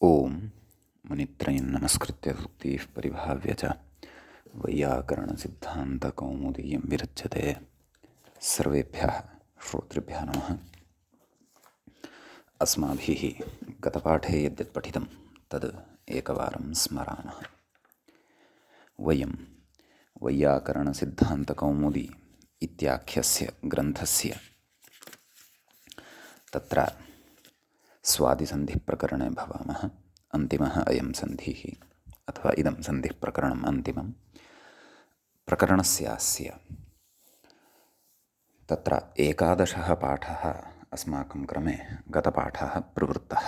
ओम मुनित्रयं नमस्कृत्य सूक्तिः परिभाव्य च वैयाकरणसिद्धान्तकौमुदीयं विरच्यते। सर्वेभ्यः श्रोतृभ्यः नमः। अस्माभिः गतपाठे यद्यत् पठितं तद् एकवारं स्मरामः। वयं वैयाकरणसिद्धान्तकौमुदी इत्याख्यस्य ग्रन्थस्य तत्र स्वादिसन्धिप्रकरणे भवामः। अन्तिमः अयं सन्धिः अथवा इदं सन्धिप्रकरणम् अन्तिमं प्रकरणस्यास्य तत्र 11 पाठः अस्माकं क्रमे गतपाठः प्रवृत्तः।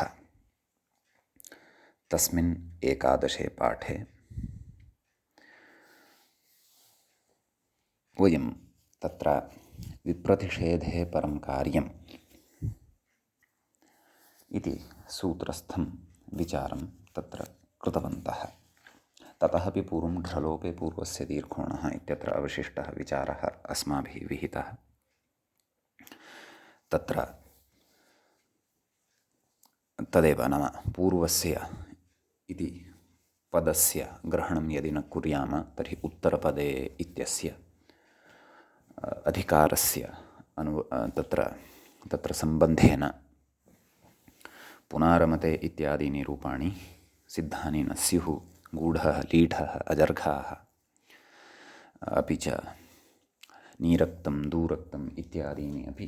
तस्मिन् 11 पाठे वयं तत्र विप्रतिषेधे परं कार्यम् इति सूत्रस्थं विचारं तत्र कृतवन्तः। ततः अपि पूर्वं ढ्रलोपे पूर्वस्य दीर्घोणः इत्यत्र अवशिष्टः विचारः अस्माभिः विहितः। तत्र तदेव नाम पूर्वस्य इति पदस्य ग्रहणं यदि न कुर्याम तर्हि उत्तरपदे इत्यस्य अधिकारस्य तत्र सम्बन्धेन पुनारमते इत्यादीनि रूपाणि सिद्धानि न स्युः। गूढः, लीढः, अजर्घाः, अपि च नीरक्तं, दूरक्तम् इत्यादीनि अपि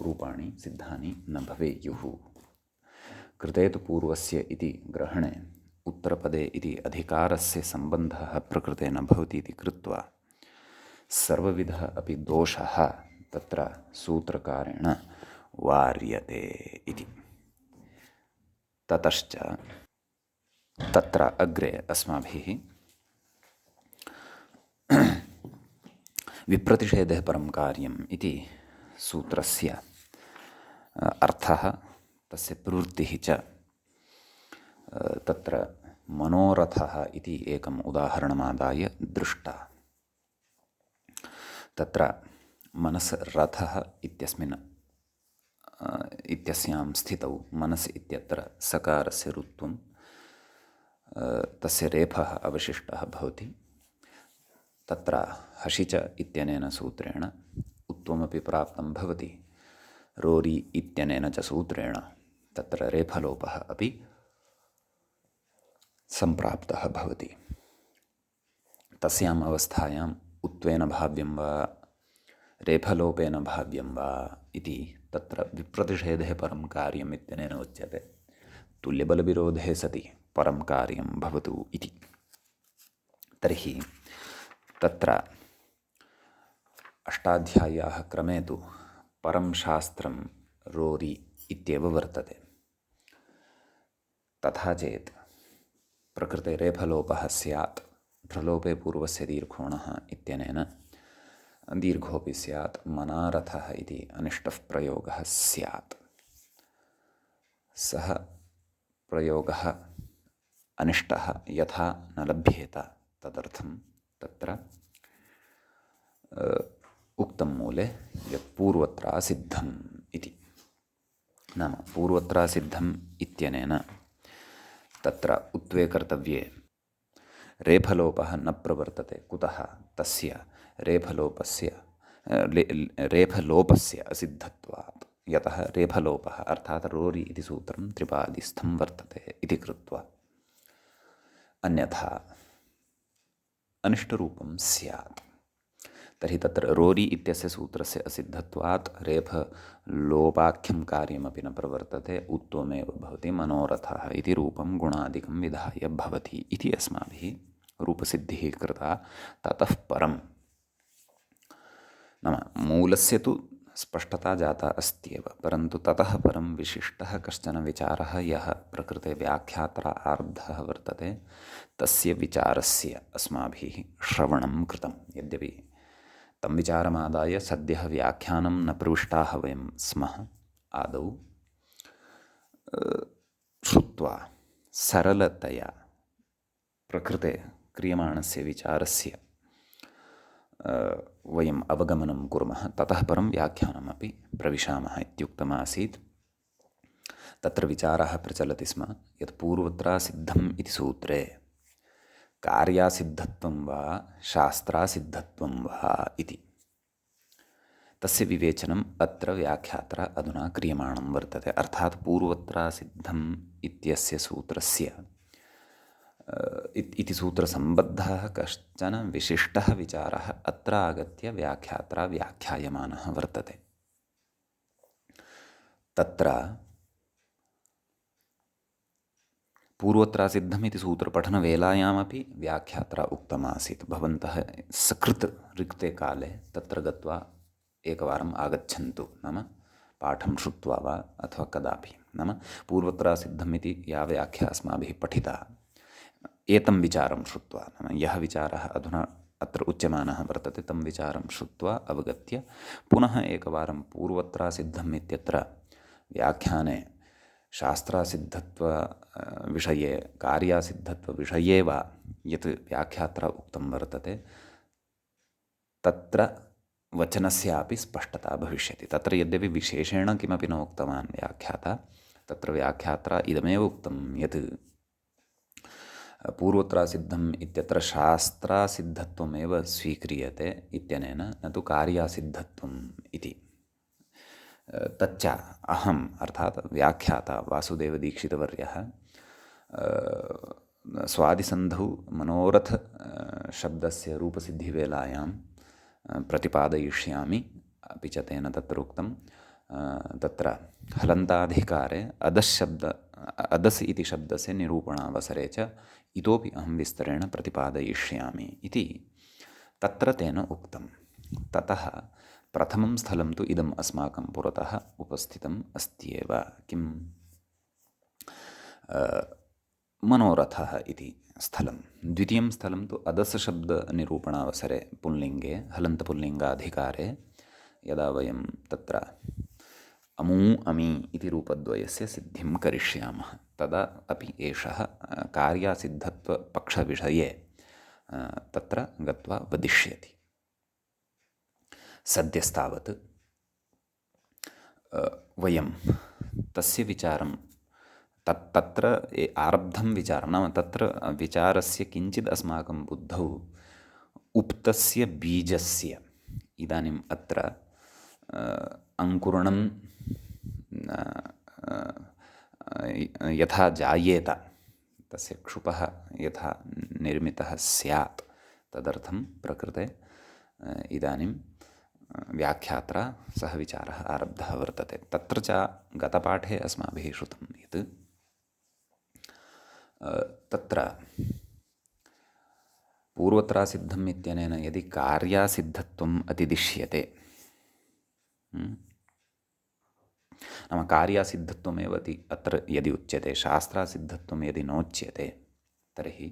रूपाणि सिद्धानि न भवेयुः। कृते तु पूर्वस्य इति ग्रहणे उत्तरपदे इति अधिकारस्य सम्बन्धः प्रकृते न भवति इति कृत्वा सर्वविधः अपि दोषः तत्र सूत्रकारेण वार्यते इति। ततश्च तत्र अग्रे अस्माभिः विप्रतिषेधे परं कार्यम् इति सूत्रस्य अर्थः, तस्य प्रवृत्तिः च तत्र मनोरथः इति एकम् उदाहरणमादाय दृष्टा। तत्र मनसरथः इत्यस्यां स्थितौ मनस् इत्यत्र सकारस्य रुत्वं तस्य रेफः अवशिष्टः भवति। तत्र हशिच इत्यनेन सूत्रेण उत्वमपि प्राप्तं भवति। रोरि इत्यनेन च सूत्रेण तत्र रेफलोपः अपि सम्प्राप्तः भवति। तस्याम् अवस्थायाम् उत्वेन भाव्यं वा रेफलोपेन भाव्यं वा इति तत्र विप्रतिषेधे परं कार्यम् इत्यनेन उच्यते। तुल्यबलविरोधे सति परं कार्यं भवतु इति। तर्हि तत्र अष्टाध्याय्याः क्रमे तु परं शास्त्रं रोरि इत्येव वर्तते। तथा चेत् प्रकृते रेफलोपः स्यात्। ढ्रलोपे पूर्वस्य दीर्घोणः इत्यनेन दीर्घोऽपि स्यात्। मनारथः इति अनिष्टः प्रयोगः स्यात्। सः प्रयोगः अनिष्टः यथा न लभ्येत तदर्थं तत्र उक्तं मूले यत् पूर्वत्रासिद्धम् इति। नाम पूर्वत्रासिद्धम् इत्यनेन तत्र उत्वे कर्तव्ये रेफलोपः न प्रवर्तते। कुतः? तस्य रेफलोपस्य असिद्धत्वात्। यतः रेफलोपः अर्थात् रोरि इति सूत्रं त्रिपादिस्थं वर्तते इति कृत्वा। अन्यथा अनिष्टरूपं स्यात्। तर्हि तत्र रोरि इत्यस्य सूत्रस्य असिद्धत्वात् रेफलोपाख्यं कार्यमपि न प्रवर्तते। उत्वमेव भवति। मनोरथः इति रूपं गुणादिकं विधाय भवति इति अस्माभिः रूपसिद्धिः कृता। ततः परं नाम मूलस्य तु स्पष्टता जाता अस्त्येव, परन्तु ततः परं विशिष्टः कश्चन विचारः यः प्रकृते व्याख्यात्रा आरब्धः वर्तते तस्य विचारस्य अस्माभिः श्रवणं कृतं। यद्यपि तं विचारमादाय सद्यः व्याख्यानं न प्रविष्टाः वयं स्मः, आदौ श्रुत्वा सरलतया प्रकृते क्रियमाणस्य विचारस्य वयम् अवगमनं कुर्मः। ततः परं व्याख्यानमपि प्रविशामः इत्युक्तमासीत्। तत्र विचारः प्रचलति स्म यत् पूर्वत्रासिद्धम् इति सूत्रे कार्यासिद्धत्वं वा शास्त्रासिद्धत्वं वा इति। तस्य विवेचनम् अत्र व्याख्यात्रा अधुना क्रियमाणं वर्तते। अर्थात् पूर्वत्रासिद्धम् इत्यस्य सूत्रस्य इति सूत्रसम्बद्धः कश्चन विशिष्टः विचारः अत्र आगत्य व्याख्यात्रा व्याख्यायमानः वर्तते। तत्र पूर्वत्रासिद्धम् इति सूत्रपठनवेलायामपि व्याख्यात्रा उक्तमासीत्, भवन्तः सकृत् रिक्ते काले तत्र गत्वा एकवारम् आगच्छन्तु, नाम पाठं श्रुत्वा वा अथवा कदापि, नाम पूर्वत्रासिद्धम् इति या व्याख्या अस्माभिः पठिता एतं विचारं श्रुत्वा, नाम यः विचारः अधुना अत्र उच्यमानः वर्तते तं विचारं श्रुत्वा अवगत्य पुनः एकवारं पूर्वत्रासिद्धम् इत्यत्र व्याख्याने शास्त्रासिद्धत्व विषये कार्यासिद्धत्वविषये वा यत् व्याख्यात्रा उक्तं वर्तते तत्र वचनस्यापि स्पष्टता भविष्यति। तत्र यद्यपि विशेषेण किमपि न उक्तवान् व्याख्याता, तत्र व्याख्यात्रा इदमेव उक्तं यत् पूर्वत्रासिद्धम् इत्यत्र शास्त्रासिद्धत्वमेव स्वीक्रियते इत्यनेन न तु कार्यासिद्धत्वम् इति। तच्च अहम् अर्थात् व्याख्याता वासुदेवदीक्षितवर्यः स्वादिसन्धौ मनोरथ शब्दस्य रूपसिद्धिवेलायां प्रतिपादयिष्यामि। अपि च तेन तत्र उक्तं तत्र हलन्ताधिकारे अदस् इति शब्दस्य निरूपणावसरे च इतोपि अहं विस्तरेण प्रतिपादयिष्यामि इति तत्र तेन उक्तं। ततः प्रथमं स्थलं तु इदम् अस्माकं पुरतः उपस्थितम् अस्त्येव, किं मनोरथः इति स्थलं। द्वितीयं स्थलं तु अदस् शब्दनिरूपणावसरे पुल्लिङ्गे हलन्तपुल्लिङ्गाधिकारे यदा वयं तत्र अमू अमी इति रूपद्वयस्य सिद्धिं करिष्यामः तदा अपि एषः कार्यासिद्धत्वपक्षविषये तत्र गत्वा वदिष्यति। सद्यस्तावत् वयं तस्य विचारं तत्र आरब्धं विचारं, नाम तत्र विचारस्य किञ्चित् अस्माकं बुद्धौ उप्तस्य बीजस्य इदानीम् अत्र अङ्कुरणं यथा जायेत, तस्य क्षुपः यथा निर्मितः स्यात्, तदर्थं प्रकृते इदानीं व्याख्यात्रा सः विचारः आरब्धः वर्तते। तत्र च गतपाठे अस्माभिः श्रुतं यत् तत्र पूर्वत्रासिद्धम् इत्यनेन यदि कार्यासिद्धत्वम् अतिदिश्यते, नाम कार्यासिद्धत्वमेव अत्र यदि उच्यते, शास्त्रासिद्धत्वं यदि नोच्यते, तर्हि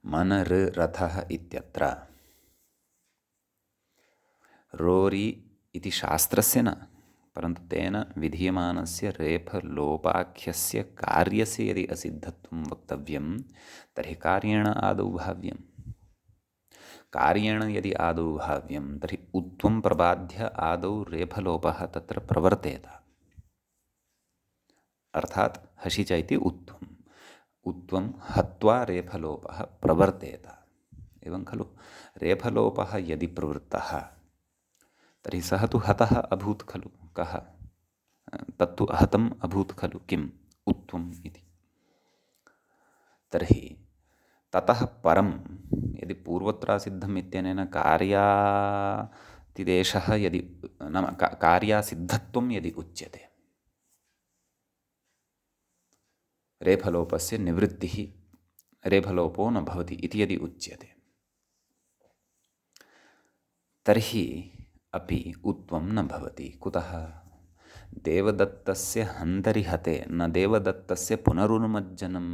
मनरथः इत्यत्र रोरि इति शास्त्रस्य न, परन्तु तेन विधीयमानस्य रेफलोपाख्यस्य कार्यस्य यदि असिद्धत्वं वक्तव्यं तर्हि कार्येण आदौ भाव्यं। कार्येण यदि आदौ भाव्यं तर्हि उत्वं प्रबाध्य आदौ रेफलोपः तत्र प्रवर्तेत। अर्थात् हसि च इति उत्वं हत्वा रेफलोपः प्रवर्तेत। एवं खलु, रेफलोपः यदि प्रवृत्तः तर्हि सः तु हतः अभूत् खलु। कः? तत्तु हतम् अभूत् खलु, किम्? उत्वम् इति। तर्हि ततः परं यदि पूर्वत्रासिद्धम् इत्यनेन कार्यातिदेशः यदि नाम कार्यासिद्धत्वं यदि उच्यते, रेफलोपस्य निवृत्तिः, रेफलोपो न भवति इति यदि उच्यते, तर्हि अपि उत्वं न भवति। कुतः? देवदत्तस्य हन्तरिहते न देवदत्तस्य पुनरुन्मज्जनम्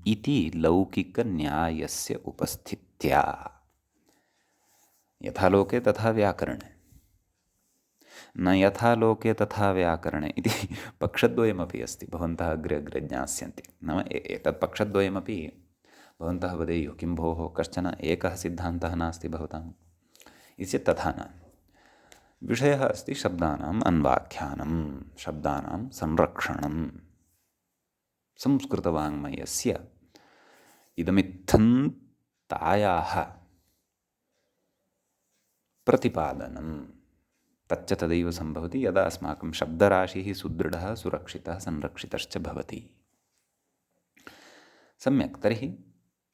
इति लौकिकन्यायस्य उपस्थित्या। यथा लोके तथा व्याकरणे, न यथा लोके तथा व्याकरणे इति पक्षद्वयमपि अस्ति। भवन्तः अग्रे अग्रे ज्ञास्यन्ति। नाम एतत् पक्षद्वयमपि भवन्तः वदेयुः, किं भोः कश्चन एकः सिद्धान्तः नास्ति भवताम् इति चेत् तथा न। विषयः अस्ति शब्दानाम् अन्वाख्यानं, शब्दानां संरक्षणं। संस्कृतवाङ्मयस्य इदमित्थन्तायाः प्रतिपादनं तच्च तदैव सम्भवति यदा अस्माकं शब्दराशिः सुदृढः, सुरक्षितः, संरक्षितश्च भवति। सम्यक्। तर्हि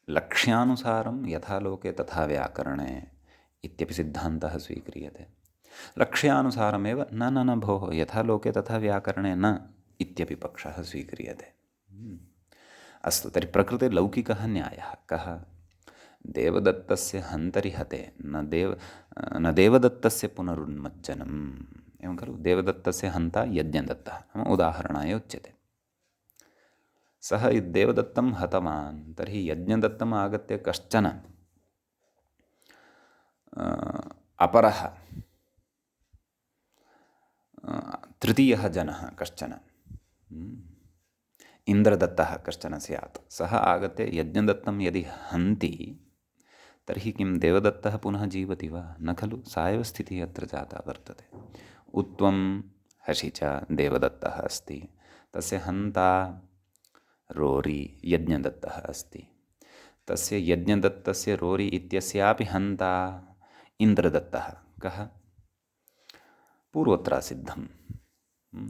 लक्ष्यानुसारं यथा लोके तथा व्याकरणे इत्यपि सिद्धान्तः स्वीक्रियते। लक्ष्यानुसारमेव न न न भोः, यथा लोके तथा व्याकरणे न इत्यपि पक्षः स्वीक्रियते। अस्तु, तर्हि प्रकृते लौकिकः न्यायः कः? देवदत्तस्य हन्तरिहते न देवदत्तस्य पुनरुन्मज्जनम्। एवं खलु? देवदत्तस्य हन्ता यज्ञदत्तः, नाम उदाहरणाय उच्यते। सः देवदत्तं हतवान्, तर्हि यज्ञदत्तम् आगत्य कश्चन अपरः तृतीयः जनः कश्चन इन्द्रदत्तः कश्चन स्यात्, सः आगत्य यज्ञदत्तं यदि हन्ति तर्हि किं देवदत्तः पुनः जीवति वा? न खलु? सा एव स्थितिः अत्र जाता वर्तते। उत्वं हसि च देवदत्तः अस्ति, तस्य हन्ता रोरी यज्ञदत्तः अस्ति, तस्य यज्ञदत्तस्य रोरी इत्यस्यापि हन्ता इन्द्रदत्तः। कः? पूर्वत्र सिद्धं।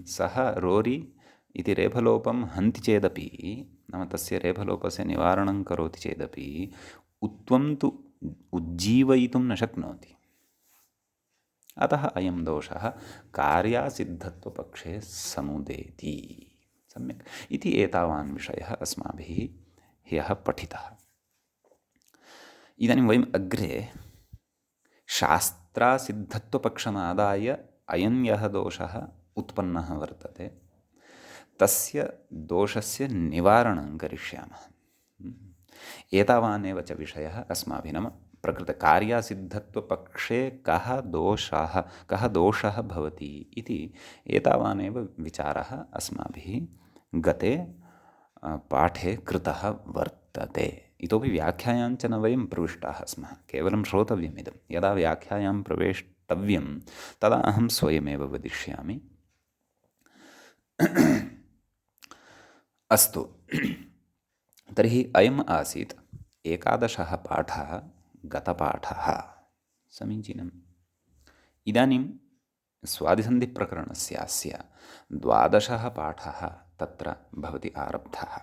सः रोरी इति रेफलोपं हन्ति चेदपि, नाम तस्य रेफलोपस्य निवारणं करोति चेदपि उत्वं तु उज्जीवयितुं न शक्नोति। अतः अयं दोषः कार्यासिद्धत्वपक्षे समुदेति। सम्यक्। इति एतावान् विषयः अस्माभिः ह्यः पठितः। इदानीं वयम् अग्रे शास्त्रासिद्धत्वपक्षमादाय अयं यः दोषः उत्पन्नः वर्तते तस्य दोषस्य निवारणं करिष्यामः। एतावानेव च विषयः अस्माभिः, नाम प्रकृतकार्यासिद्धत्वपक्षे कः दोषः भवति इति एतावानेव विचारः अस्माभिः गते पाठे कृतः वर्तते। इतोपि व्याख्यायां च न वयं प्रविष्टाः स्मः, केवलं श्रोतव्यमिदं। यदा व्याख्यायां प्रवेष्टव्यं तदा अहं स्वयमेव वदिष्यामि। अस्तु, तर्हि अयम् आसीत् 11 पाठः, गतपाठः। समीचीनम्। इदानीं स्वादिसन्धिप्रकरणस्यास्य 12 पाठः तत्र भवति आरब्धः।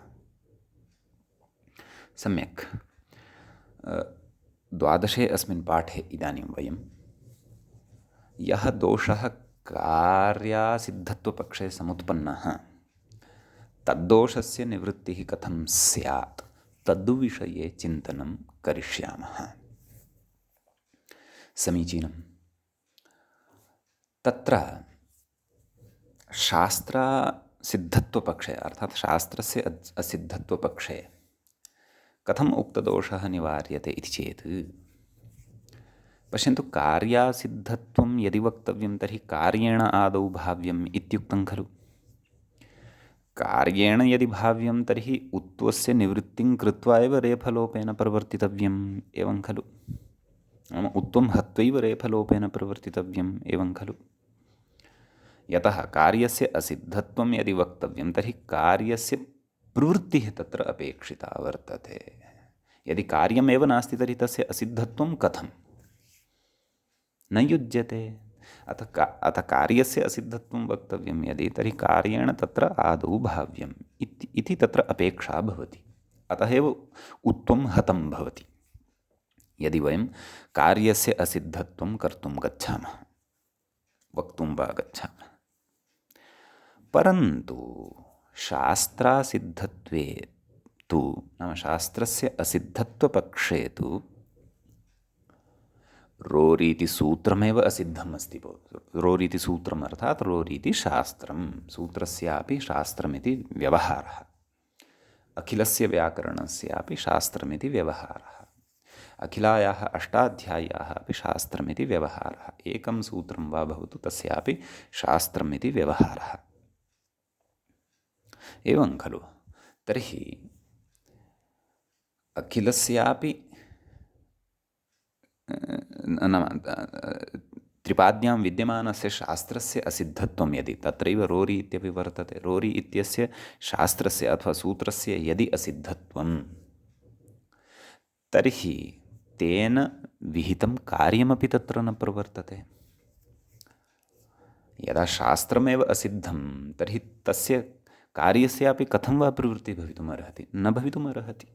सम्यक्। 12 अस्मिन् पाठे इदानीं वयं यः दोषः कार्यासिद्धत्वपक्षे समुत्पन्नः तद्दोषस्य निवृत्तिः कथं स्यात् तद्विषये चिन्तनं करिष्यामः। समीचीनम्। तत्र शास्त्रसिद्धत्वपक्षे अर्थात् शास्त्रस्य असिद्धत्वपक्षे कथम् उक्तदोषः निवार्यते इति चेत् पश्यन्तु, कार्यासिद्धत्वं यदि वक्तव्यं तर्हि कार्येण आदौ भाव्यम् इत्युक्तं खलु। कार्येण यदि भाव्यं तर्हि उत्वस्य निवृत्तिं कृत्वा एव रेफलोपेन प्रवर्तितव्यम्, एवं खलु। नाम उत्वं हत्वैव रेफलोपेन प्रवर्तितव्यम्, एवं खलु। यतः कार्यस्य असिद्धत्वं यदि वक्तव्यं तर्हि कार्यस्य प्रवृत्तिः तत्र अपेक्षिता वर्तते। यदि कार्यमेव नास्ति तर्हि तस्य असिद्धत्वं कथं? न युज्यते। अतः कार्यस्य असिद्धत्वं वक्तव्यं यदि तर्हि कार्येण तत्र आदौ भाव्यम् इति तत्र अपेक्षा भवति। अतः एव उत्वं हतं भवति यदि वयं कार्यस्य असिद्धत्वं कर्तुं गच्छामः, वक्तुं वा गच्छामः। परन्तु शास्त्रासिद्धत्वे तु, नाम शास्त्रस्य असिद्धत्वपक्षे तु रोरीति सूत्रमेव असिद्धम् अस्ति। रोरीति सूत्रम् अर्थात् रोरीति शास्त्रं, सूत्रस्यापि शास्त्रमिति व्यवहारः, अखिलस्य व्याकरणस्यापि शास्त्रमिति व्यवहारः, अखिलायाः अष्टाध्याय्याः अपि शास्त्रमिति व्यवहारः, एकं सूत्रं वा भवतु तस्यापि शास्त्रमिति व्यवहारः। एवं खलु। तर्हि अखिलस्यापि नाम त्रिपाद्यां विद्यमानस्य शास्त्रस्य असिद्धत्वं यदि तत्रैव रोरि इत्यपि वर्तते, रोरि इत्यस्य शास्त्रस्य अथवा सूत्रस्य यदि असिद्धत्वं तर्हि तेन विहितं कार्यमपि तत्र न प्रवर्तते। यदा शास्त्रमेव असिद्धं तर्हि तस्य कार्यस्यापि कथं वा प्रवृत्तिः भवितुमर्हति? न भवितुमर्हति।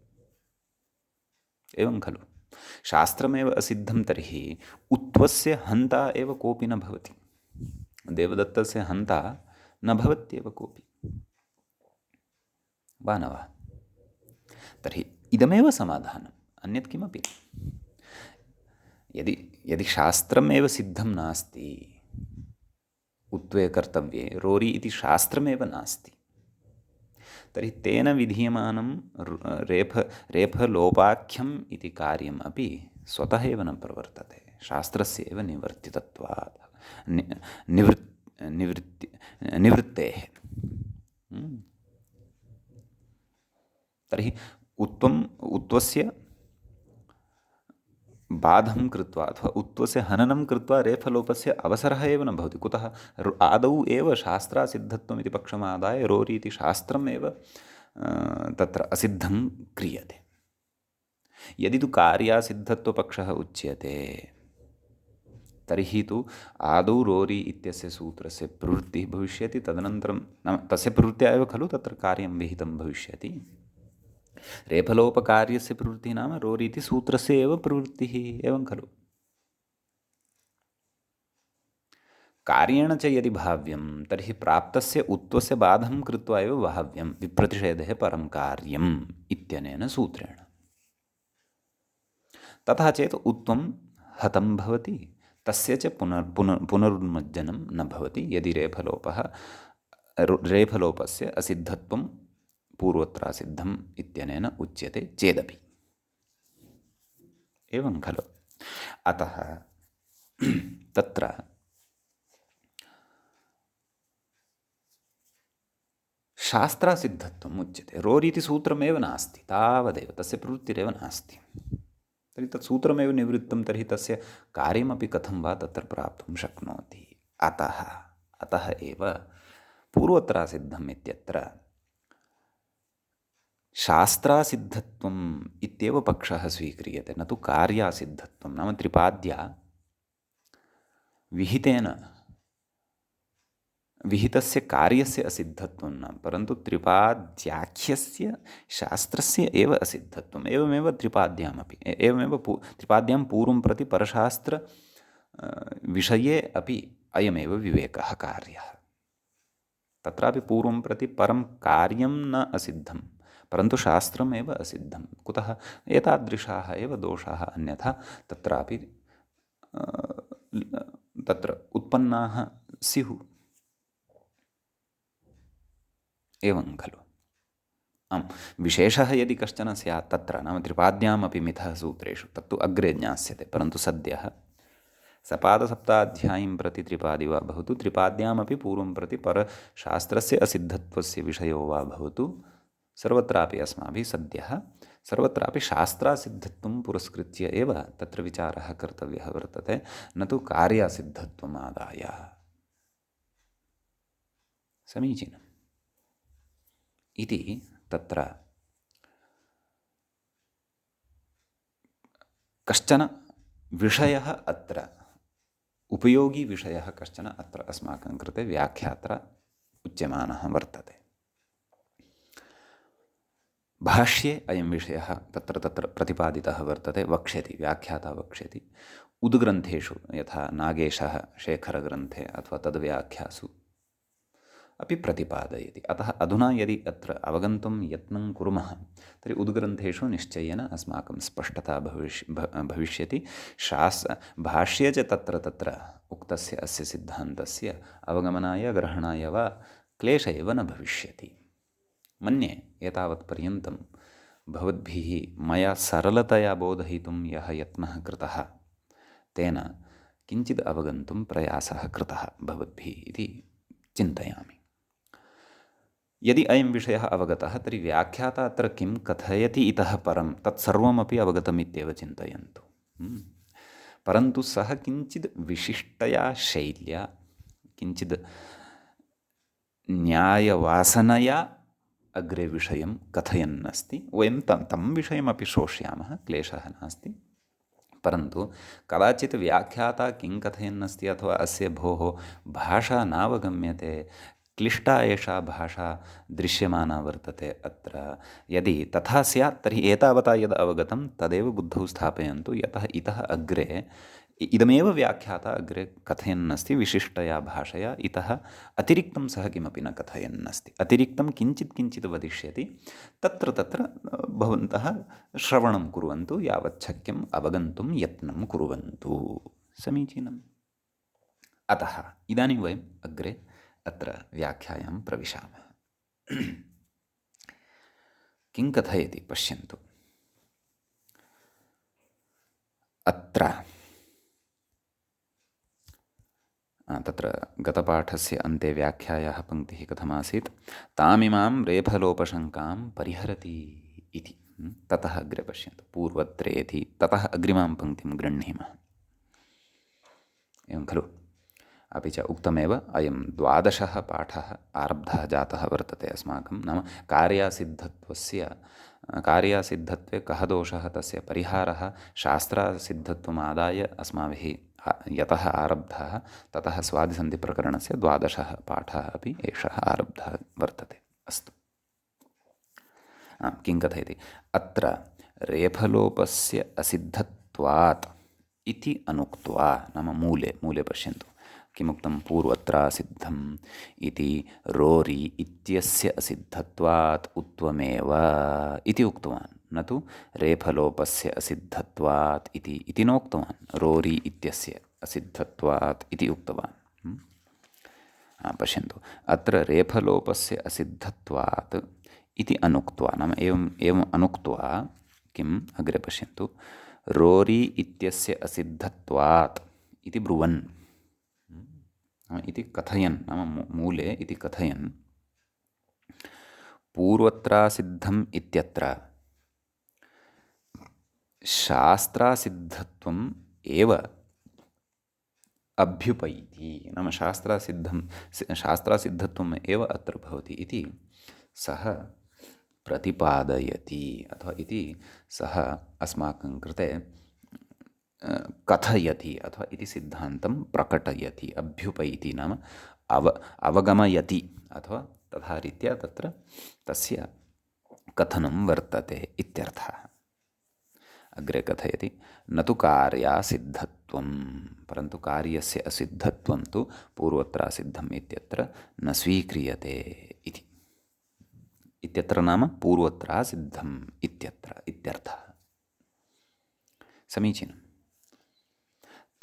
एवं खलु? शास्त्रमेव असिद्धं तर्हि उत्वस्य हन्ता एव कोऽपि न भवति। देवदत्तस्य हन्ता न भवत्येव कोऽपि, वा न वा? तर्हि इदमेव समाधानम्, अन्यत् किमपि न। यदि शास्त्रमेव सिद्धं नास्ति, उत्वे कर्तव्ये रोरि इति शास्त्रमेव नास्ति, तर्हि तेन विधीयमानं रेफलोपाख्यम् इति कार्यम् अपि स्वतः एव न प्रवर्तते, शास्त्रस्य एव निवर्तितत्वात्, निवृत्तेः। तर्हि उत्वस्य बाधं कृत्वा अथवा उत्वस्य हननं कृत्वा रेफलोपस्य अवसरः एव न भवति। कुतः? आदौ एव शास्त्रासिद्धत्वम् इति पक्षमादाय रोरि इति शास्त्रम् एव तत्र असिद्धं क्रियते। यदि तु कार्यासिद्धत्वपक्षः उच्यते तर्हि तु आदौ रोरि इत्यस्य सूत्रस्य प्रवृत्तिः भविष्यति, तदनन्तरं नाम तस्य प्रवृत्त्या एव खलु तत्र कार्यं विहितं भविष्यति। रेफलोपकार्यस्य प्रवृत्तिः नाम रोरि इति सूत्रस्य एव प्रवृत्तिः, एवं खलु? कार्येण च यदि भाव्यं तर्हि प्राप्तस्य उत्वस्य बाधं कृत्वा एव भाव्यं, विप्रतिषेधे परं कार्यम् इत्यनेन सूत्रेण। तथा चेत् उत्वं हतं भवति, तस्य च पुनरुन्मज्जनं न भवति यदि रेफलोपस्य असिद्धत्वं पूर्वत्र सिद्धम् इत्यनेन उच्यते चेदपि। एवं खलु? अतः तत्र शास्त्रासिद्धत्वम् उच्यते। रोरि इति सूत्रमेव नास्ति, तावदेव, तस्य प्रवृत्तिरेव नास्ति। तर्हि तत् सूत्रमेव निवृत्तं, तर्हि तस्य कार्यमपि कथं वा तत्र प्राप्तुं शक्नोति? अतः एव पूर्वत्रासिद्धम् इत्यत्र शास्त्रासिद्धत्वम् इत्येव पक्षः स्वीक्रियते, न तु कार्यासिद्धत्वं। नाम त्रिपाद्या विहितस्य कार्यस्य असिद्धत्वं न, परन्तु त्रिपाद्याख्यस्य शास्त्रस्य एव असिद्धत्वम्। एवमेव त्रिपाद्यामपि, एवमेव त्रिपाद्यां पूर्वं प्रति परशास्त्र विषये अपि अयमेव विवेकः कार्यः। तत्रापि पूर्वं प्रति परं कार्यं न असिद्धं, परन्तु शास्त्रमेव असिद्धं। कुतः? एतादृशाः एव दोषाः अन्यथा तत्रापि तत्र उत्पन्नाः स्युः। एवं खलु? आम्, विशेषः यदि कश्चन स्यात् तत्र, नाम त्रिपाद्यामपि मिथः सूत्रेषु, तत्तु अग्रे ज्ञास्यते, परन्तु सद्यः सपादसप्ताध्यायीं प्रति त्रिपादी वा भवतु, त्रिपाद्यामपि पूर्वं प्रति परशास्त्रस्य असिद्धत्वस्य विषयो वा भवतु, सर्वत्रापि अस्माभिः सद्यः सर्वत्रापि शास्त्रासिद्धत्वं पुरस्कृत्य एव तत्र विचारः कर्तव्यः वर्तते, न तु कार्यासिद्धत्वम् आदाय। समीचीनम् इति तत्र कश्चन विषयः, अत्र उपयोगी विषयः कश्चन अत्र अस्माकं कृते व्याख्यात्र उच्यमानः वर्तते। भाष्ये अयं विषयः तत्र प्रतिपादितः वर्तते, वक्ष्यति, व्याख्याता वक्ष्यति। उद्ग्रन्थेषु यथा नागेशः शेखरग्रन्थे अथवा तद्व्याख्यासु अपि प्रतिपादयति। अतः अधुना यदि अत्र अवगन्तुं यत्नं कुर्मः तर्हि उद्ग्रन्थेषु निश्चयेन अस्माकं स्पष्टता भविष्यति। भाष्ये च तत्र उक्तस्य अस्य सिद्धान्तस्य अवगमनाय ग्रहणाय वा क्लेश एव न भविष्यति। मन्ये एतावत्पर्यन्तं भवद्भिः मया सरलतया बोधयितुं यः यत्नः कृतः तेन किञ्चित् अवगन्तुं प्रयासः कृतः भवद्भिः इति चिन्तयामि। यदि अयं विषयः अवगतः तर्हि व्याख्याता अत्र किं कथयति इतः परं तत्सर्वमपि अवगतमित्येव चिन्तयन्तु। परन्तु सः किञ्चित् विशिष्टया शैल्या किञ्चित् न्यायवासनया अग्रे विषयं कथयन् अस्ति। वयं तं विषयमपि श्रोष्यामः, क्लेशः नास्ति। परन्तु कदाचित् व्याख्याता किं कथयन् अस्ति अथवा अस्य भोः भाषा नावगम्यते, क्लिष्टा एषा भाषा दृश्यमाना वर्तते अत्र। यदि तथा स्यात् तर्हि एतावता यद् अवगतं तदेव बुद्धौ स्थापयन्तु, यतः इतः अग्रे इदमेव व्याख्याता अग्रे कथयन् अस्ति विशिष्टया भाषया। इतः अतिरिक्तं सः किमपि न कथयन् अस्ति। अतिरिक्तं किञ्चित् किञ्चित् वदिष्यति, तत्र तत्र भवन्तः श्रवणं कुर्वन्तु, यावत् शक्यम् अवगन्तुं यत्नं कुर्वन्तु। समीचीनम्। अतः इदानीं वयम् अग्रे अत्र व्याख्यायां प्रविशामः। किं कथयति पश्यन्तु। अत्र तत्र गतपाठस्य अन्ते व्याख्यायाः पङ्क्तिः कथमासीत्? तामिमां रेफलोपशङ्कां परिहरति इति। ततः अग्रे पश्यन्तु, पूर्वत्रेति ततः अग्रिमां पङ्क्तिं गृह्णीमः। एवं खलु? अपि च उक्तमेव अयं 12 पाठः आरब्धः जातः वर्तते अस्माकं। नाम कार्यासिद्धत्वे कः दोषः, तस्य परिहारः, शास्त्रासिद्धत्वमादाय अस्माभिः यतः आरब्धः ततः स्वादिसन्धिप्रकरणस्य 12 पाठः अपि एषः आरब्धः वर्तते। अस्तु, किं कथयति? अत्र रेफलोपस्य असिद्धत्वात् इति अनुक्त्वा, नाम मूले पश्यन्तु किमुक्तं? पूर्वत्रासिद्धम् इति रोरि इत्यस्य असिद्धत्वात् उत्वमेव इति उक्तवान्, न तु रेफलोपस्य असिद्धत्वात् इति नोक्तवान्, रोरि इत्यस्य असिद्धत्वात् इति उक्तवान्। पश्यन्तु, अत्र रेफलोपस्य असिद्धत्वात् इति अनुक्त्वा, नाम एवम् अनुक्त्वा किम्? अग्रे पश्यन्तु, रोरि इत्यस्य असिद्धत्वात् इति ब्रुवन् इति कथयन्, नाम मूले इति कथयन्, पूर्वत्रासिद्धम् इत्यत्र शास्त्रासिद्धत्वम् एव अभ्युपैति। नाम शास्त्रासिद्धत्वम् एव अत्र भवति इति सः प्रतिपादयति, अथवा इति सः अस्माकं कृते कथयति, अथवा इति सिद्धान्तं प्रकटयति। अभ्युपैति नाम अवगमयति, अथवा तथा रीत्या तत्र तस्य कथनं वर्तते इत्यर्थः। अग्रे कथयति, न तु कार्यासिद्धत्वं, परन्तु कार्यस्य असिद्धत्वं तु पूर्वत्रासिद्धम् इत्यत्र न स्वीक्रियते इति। इत्यत्र नाम पूर्वत्रासिद्धम् इत्यर्थः। समीचीनं।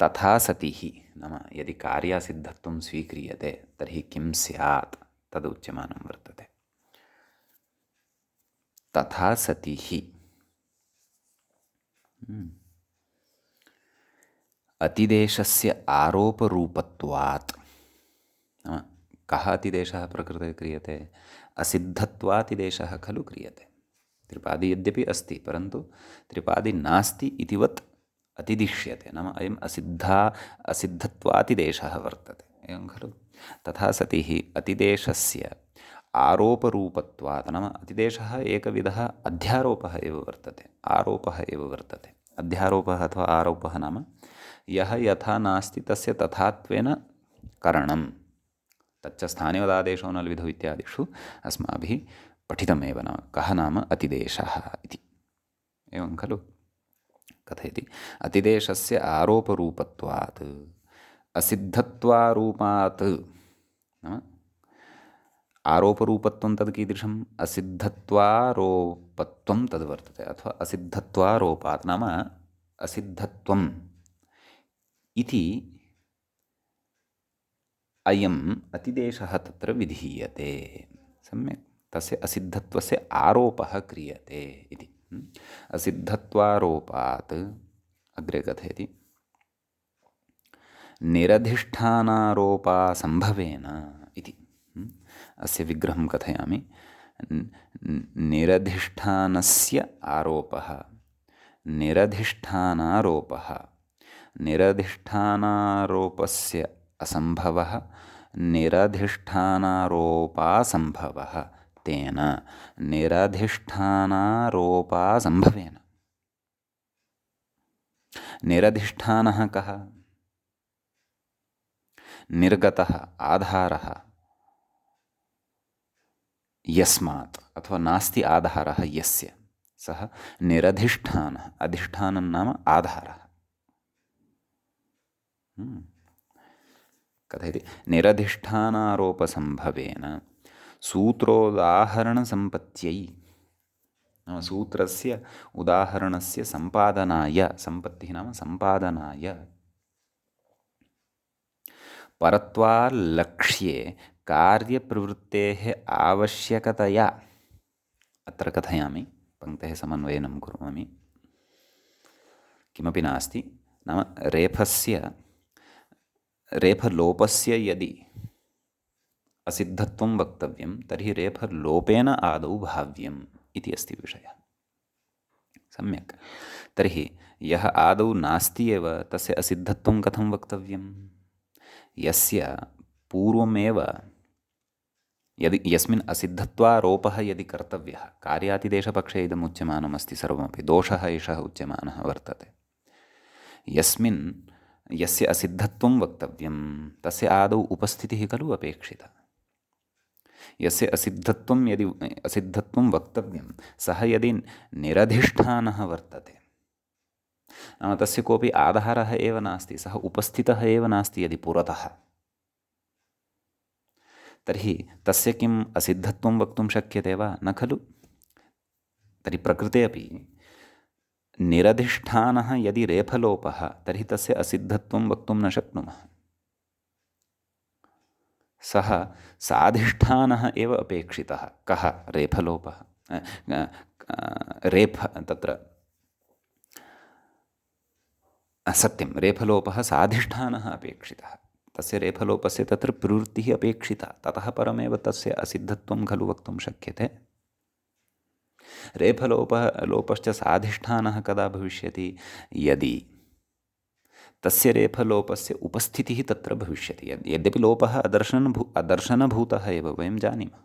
तथा सति नाम यदि कार्यासिद्धत्वं स्वीक्रियते तर्हि किं स्यात् तदुच्यमानं वर्तते। तथा सति अतिदेशस्य आरोपरूपत्वात्, नाम कः अतिदेशः प्रकृते क्रियते? असिद्धत्वातिदेशः खलु क्रियते। त्रिपादी यद्यपि अस्ति परन्तु त्रिपादी नास्ति इतिवत् अतिदिश्यते, नाम अयम् असिद्धत्वातिदेशः वर्तते। एवं खलु? तथा सति अतिदेशस्य आरोपरूपत्वात्, नाम अतिदेशः एकविधः अध्यारोपः एव वर्तते, आरोपः एव वर्तते। अध्यारोपः अथवा आरोपः नाम यः यथा नास्ति तस्य तथात्वेन करणं। तच्च स्थानिवदादेशो नल्विधौ इत्यादिषु अस्माभिः पठितमेव। नाम कः नाम अतिदेशः इति। एवं खलु? कथयति, अतिदेशस्य आरोपरूपत्वात् असिद्धत्वारूपात्, नाम आरोपरूपत्वं तद् कीदृशम्? असिद्धत्वारोपत्वं तद् वर्तते, अथवा असिद्धत्वारोपात् नाम असिद्धत्वम् इति अयम् अतिदेशः तत्र विधीयते। सम्यक्, तस्य असिद्धत्वस्य आरोपः क्रियते इति। असिद्धत्वारोपात् अग्रे कथयति, निरधिष्ठानारोपासम्भवेन इति। अस्य विग्रहं कथयामि। निरधिष्ठानस्य आरोपः, निरधिष्ठानारोपः निरधिष्ठानारोपस्य असम्भवः निरधिष्ठानारोपासम्भवः तेन निरधिष्ठानारोपासम्भवेन। निरधिष्ठानः कः? निर्गतः आधारः यस्मात् अथवा नास्ति आधारः यस्य सः निरधिष्ठानः। अधिष्ठानं नाम आधारः। कथयति निरधिष्ठानारोपसम्भवेन सूत्रोदाहरणसम्पत्त्यै। सूत्रस्य उदाहरणस्य सम्पादनाय, सम्पत्तिः नाम सम्पादनाय परत्वाल्लक्ष्ये कार्यप्रवृत्तेः आवश्यकतया, अत्र कथयामि, पङ्क्तेः समन्वयनं करोमि। किमपि नास्ति, नाम रेफलोपस्य यदि असिद्धत्वं वक्तव्यं तर्हि रेफलोपेन आदौ भाव्यम् इति अस्ति विषयः। सम्यक्। तर्हि यः आदौ नास्ति एव तस्य असिद्धत्वं कथं वक्तव्यं? यस्य पूर्वमेव यस्मिन् असिद्धत्वारोपः यदि कर्तव्यः, कार्यातिदेशपक्षे इदम् उच्यमानमस्ति सर्वमपि, दोषः एषः उच्यमानः वर्तते। यस्य असिद्धत्वं वक्तव्यं तस्य आदौ उपस्थितिः खलु अपेक्षिता। यस्य असिद्धत्वं वक्तव्यं सः यदि निरधिष्ठानः वर्तते, नाम तस्य कोऽपि आधारः एव नास्ति, सः उपस्थितः एव नास्ति यदि पुरतः, तर्हि तस्य किम् असिद्धत्वं वक्तुं शक्यते वा? न खलु। तर्हि प्रकृते अपि निरधिष्ठानः यदि रेफलोपः तर्हि तस्य असिद्धत्वं वक्तुं न शक्नुमः। सः साधिष्ठानः एव अपेक्षितः। कः? रेफलोपः। तत्र सत्यं, रेफलोपः साधिष्ठानः अपेक्षितः। तस्य रेफलोपस्य तत्र प्रवृत्तिः अपेक्षिता, ततः परमेव तस्य असिद्धत्वं खलु वक्तुं शक्यते। रेफलोपश्च साधिष्ठानः कदा भविष्यति? यदि तस्य रेफलोपस्य उपस्थितिः तत्र भविष्यति। यद्यपि लोपः अदर्शनभूतः एव वयं जानीमः,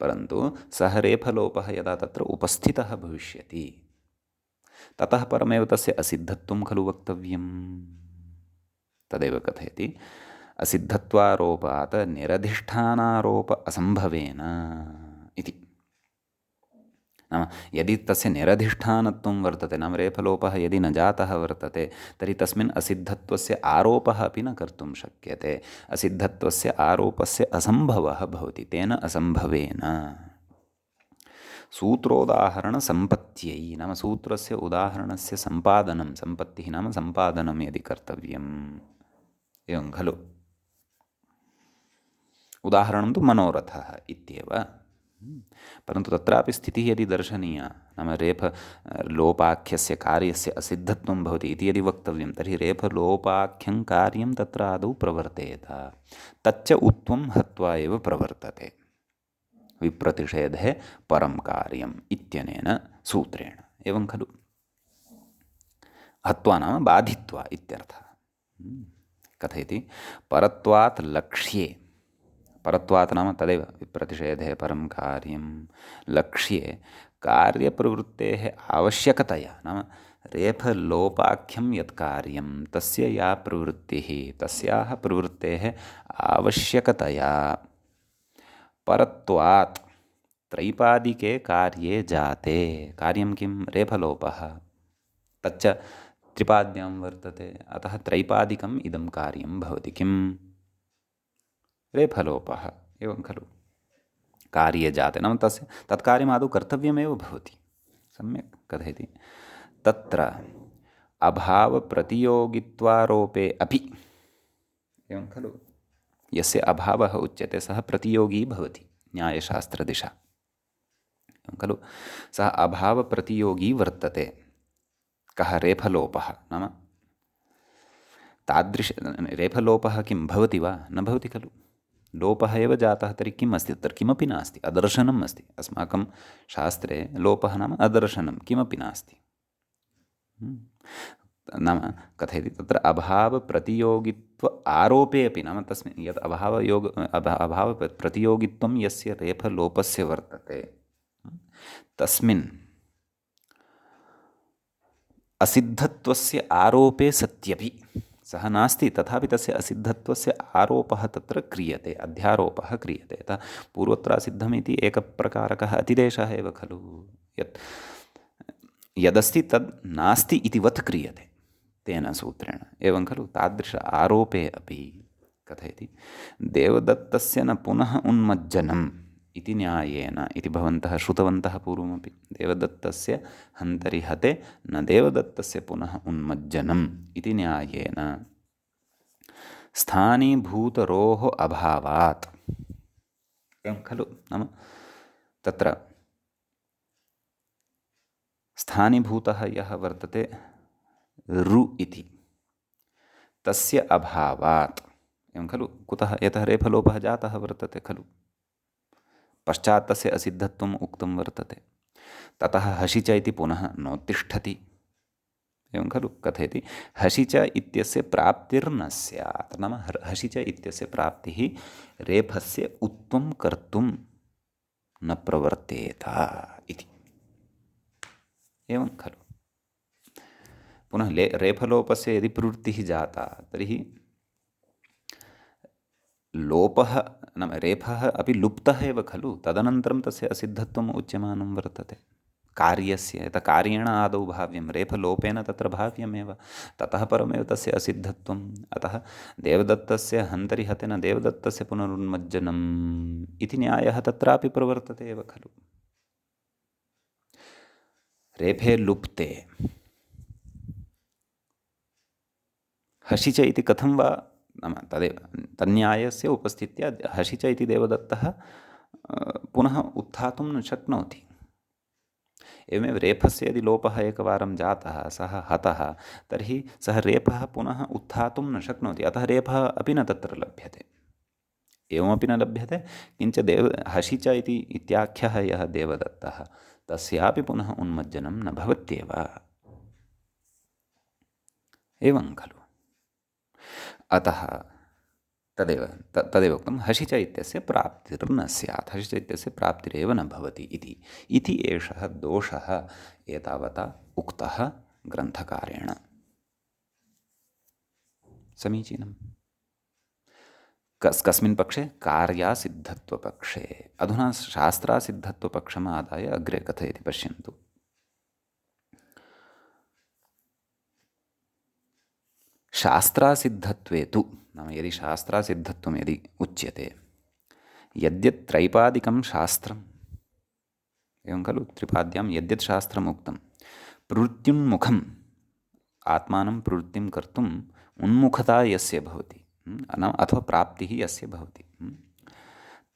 परन्तु सः रेफलोपः यदा तत्र उपस्थितः भविष्यति ततः परमेव तस्य असिद्धत्वं खलु वक्तव्यम्। तदेव कथयति असिद्धत्वारोपात् निरधिष्ठानारोप असम्भवेन इति। नाम यदि तस्य निरधिष्ठानत्वं वर्तते, नाम रेफलोपः यदि न जातः वर्तते, तर्हि तस्मिन् असिद्धत्वस्य आरोपः अपि न कर्तुं शक्यते। असिद्धत्वस्य आरोपस्य असम्भवः भवति, तेन असम्भवेन। सूत्रोदाहरणसम्पत्त्यै, नाम सूत्रस्य उदाहरणस्य सम्पादनं, सम्पत्तिः नाम सम्पादनं यदि कर्तव्यम्, एवं खलु। उदाहरणं तु मनोरथः इत्येव, परन्तु तत्रापि स्थितिः यदि दर्शनीया, नाम रेफलोपाख्यस्य कार्यस्य असिद्धत्वं भवति इति यदि वक्तव्यं तर्हि रेफलोपाख्यं कार्यं तत्र आदौ प्रवर्तेत, तच्च उत्वं हत्वा एव प्रवर्तते। विप्रतिषेधे परं कार्यम् इत्यनेन सूत्रेण, एवं खलु। हत्वा नाम बाधित्वा इत्यर्थः। कथयति परत्वात् लक्ष्ये, परत्वात् नाम तदेव विप्रतिषेधे परं कार्यं, लक्ष्ये कार्यप्रवृत्तेः आवश्यकतया, नाम रेफलोपाख्यं यत् कार्यं तस्य या प्रवृत्तिः, तस्याः प्रवृत्तेः आवश्यकतया परत्वात् त्रैपादिके कार्ये जाते। कार्यं किं? रेफलोपः, तच्च त्रिपाद्यां वर्तते, अतः त्रैपादिकम् इदं कार्यं भवति। किं? रेफलोपः, एवं खलु। कार्ये जाते नाम तत्कार्यम् आदौ कर्तव्यमेव भवति। सम्यक् कथयति तत्र अभावप्रतियोगित्वारोपे अपि, एवं खलु। यस्य अभावः उच्यते सः प्रतियोगी भवति न्यायशास्त्रदिशा, एवं खलु। सः अभावप्रतियोगी वर्तते। कः? रेफलोपः। नाम रेफलोपः किं भवति वा? न भवति खलु। लोपः एव जातः, तर्हि किम् अस्ति तत्र? किमपि नास्ति, अदर्शनम् अस्ति। अस्माकं शास्त्रे लोपः नाम अदर्शनं, किमपि नास्ति। नाम कथयति तत्र अभावप्रतियोगित्व आरोपे अपि नाम तस्मिन् यत् अभावप्रतियोगित्वं यस्य रेफलोपस्य वर्तते तस्मिन् असिद्धत्वस्य आरोपे सत्यपि सः नास्ति तथापि तस्य असिद्धत्वस्य आरोपः तत्र क्रियते, अध्यारोपः क्रियते। यतः पूर्वत्र असिद्धमिति एकप्रकारकः अतिदेशः एव खलु, यत् यदस्ति तद् नास्ति इतिवत् क्रियते तेन सूत्रेण, एवं खलु। तादृश आरोपे अपि कथयति देवदत्तस्य न पुनः उन्मज्जनम् इति न्यायेन इति भवन्तः श्रुतवन्तः पूर्वमपि। देवदत्तस्य हन्तरि हते न देवदत्तस्य पुनः उन्मज्जनम् इति न्यायेन स्थानीभूतरोः अभावात्, एवं खलु। नाम तत्र स्थानीभूतः यः वर्तते रु इति तस्य अभावात्, एवं खलु। कुतः? यतः रेफलोपः जातः वर्तते खलु, पश्चात् तस्य असिद्धत्वम् उक्तं वर्तते। ततः हसि च इति पुनः नोत्तिष्ठति, एवं खलु। कथयति हसि च इत्यस्य प्राप्तिर्न स्यात्, नाम हसि च इत्यस्य प्राप्तिः रेफस्य उत्वं कर्तुं न प्रवर्तेत इति, एवं खलु। पुनः रेफलोपस्य यदि प्रवृत्तिः जाता तर्हि लोपः नाम रेफः अपि लुप्तः एव खलु, तदनन्तरं तस्य असिद्धत्वम् उच्यमानं वर्तते कार्यस्य। यतः कार्येण आदौ भाव्यं, रेफलोपेन तत्र भाव्यमेव, ततः परमेव तस्य असिद्धत्वम्। अतः देवदत्तस्य हन्तरि हतेन देवदत्तस्य पुनरुन्मज्जनम् इति न्यायः तत्रापि प्रवर्तते एव खलु। रेफे लुप्ते हसि च इति कथं वा, नाम तदेव तन्यायस्य उपस्थित्या हसि च इति देवदत्तः पुनः उत्थातुं न शक्नोति। एवमेव रेफस्य यदि लोपः एकवारं जातः, सः हतः, तर्हि सः रेफः पुनः उत्थातुं न शक्नोति। अतः रेफः अपि न तत्र लभ्यते, एवमपि न लभ्यते। किञ्च हसि च इति इत्याख्यः यः देवदत्तः तस्यापि पुनः उन्मज्जनं न भवत्येव, एवं खलु। अतः तदेव उक्तं हसि च इत्यस्य प्राप्तिर्न स्यात्, हसि च इत्यस्य प्राप्तिरेव न भवति इति एषः दोषः एतावता उक्तः ग्रन्थकारेण। समीचीनम्। कस्मिन् पक्षे? कार्यासिद्धत्वपक्षे। अधुना शास्त्रासिद्धत्वपक्षम् आदाय अग्रे कथयति, पश्यन्तु। शास्त्रासिद्धत्वे तु, नाम यदि शास्त्रासिद्धत्वं यदि उच्यते, यद्यत् त्रैपादिकं शास्त्रम्, एवं खलु, त्रिपाद्यां यद्यत् शास्त्रम् उक्तं, प्रवृत्त्युन्मुखम् आत्मानं प्रवृत्तिं कर्तुम् उन्मुखता यस्य भवति, नाम अथवा प्राप्तिः यस्य भवति,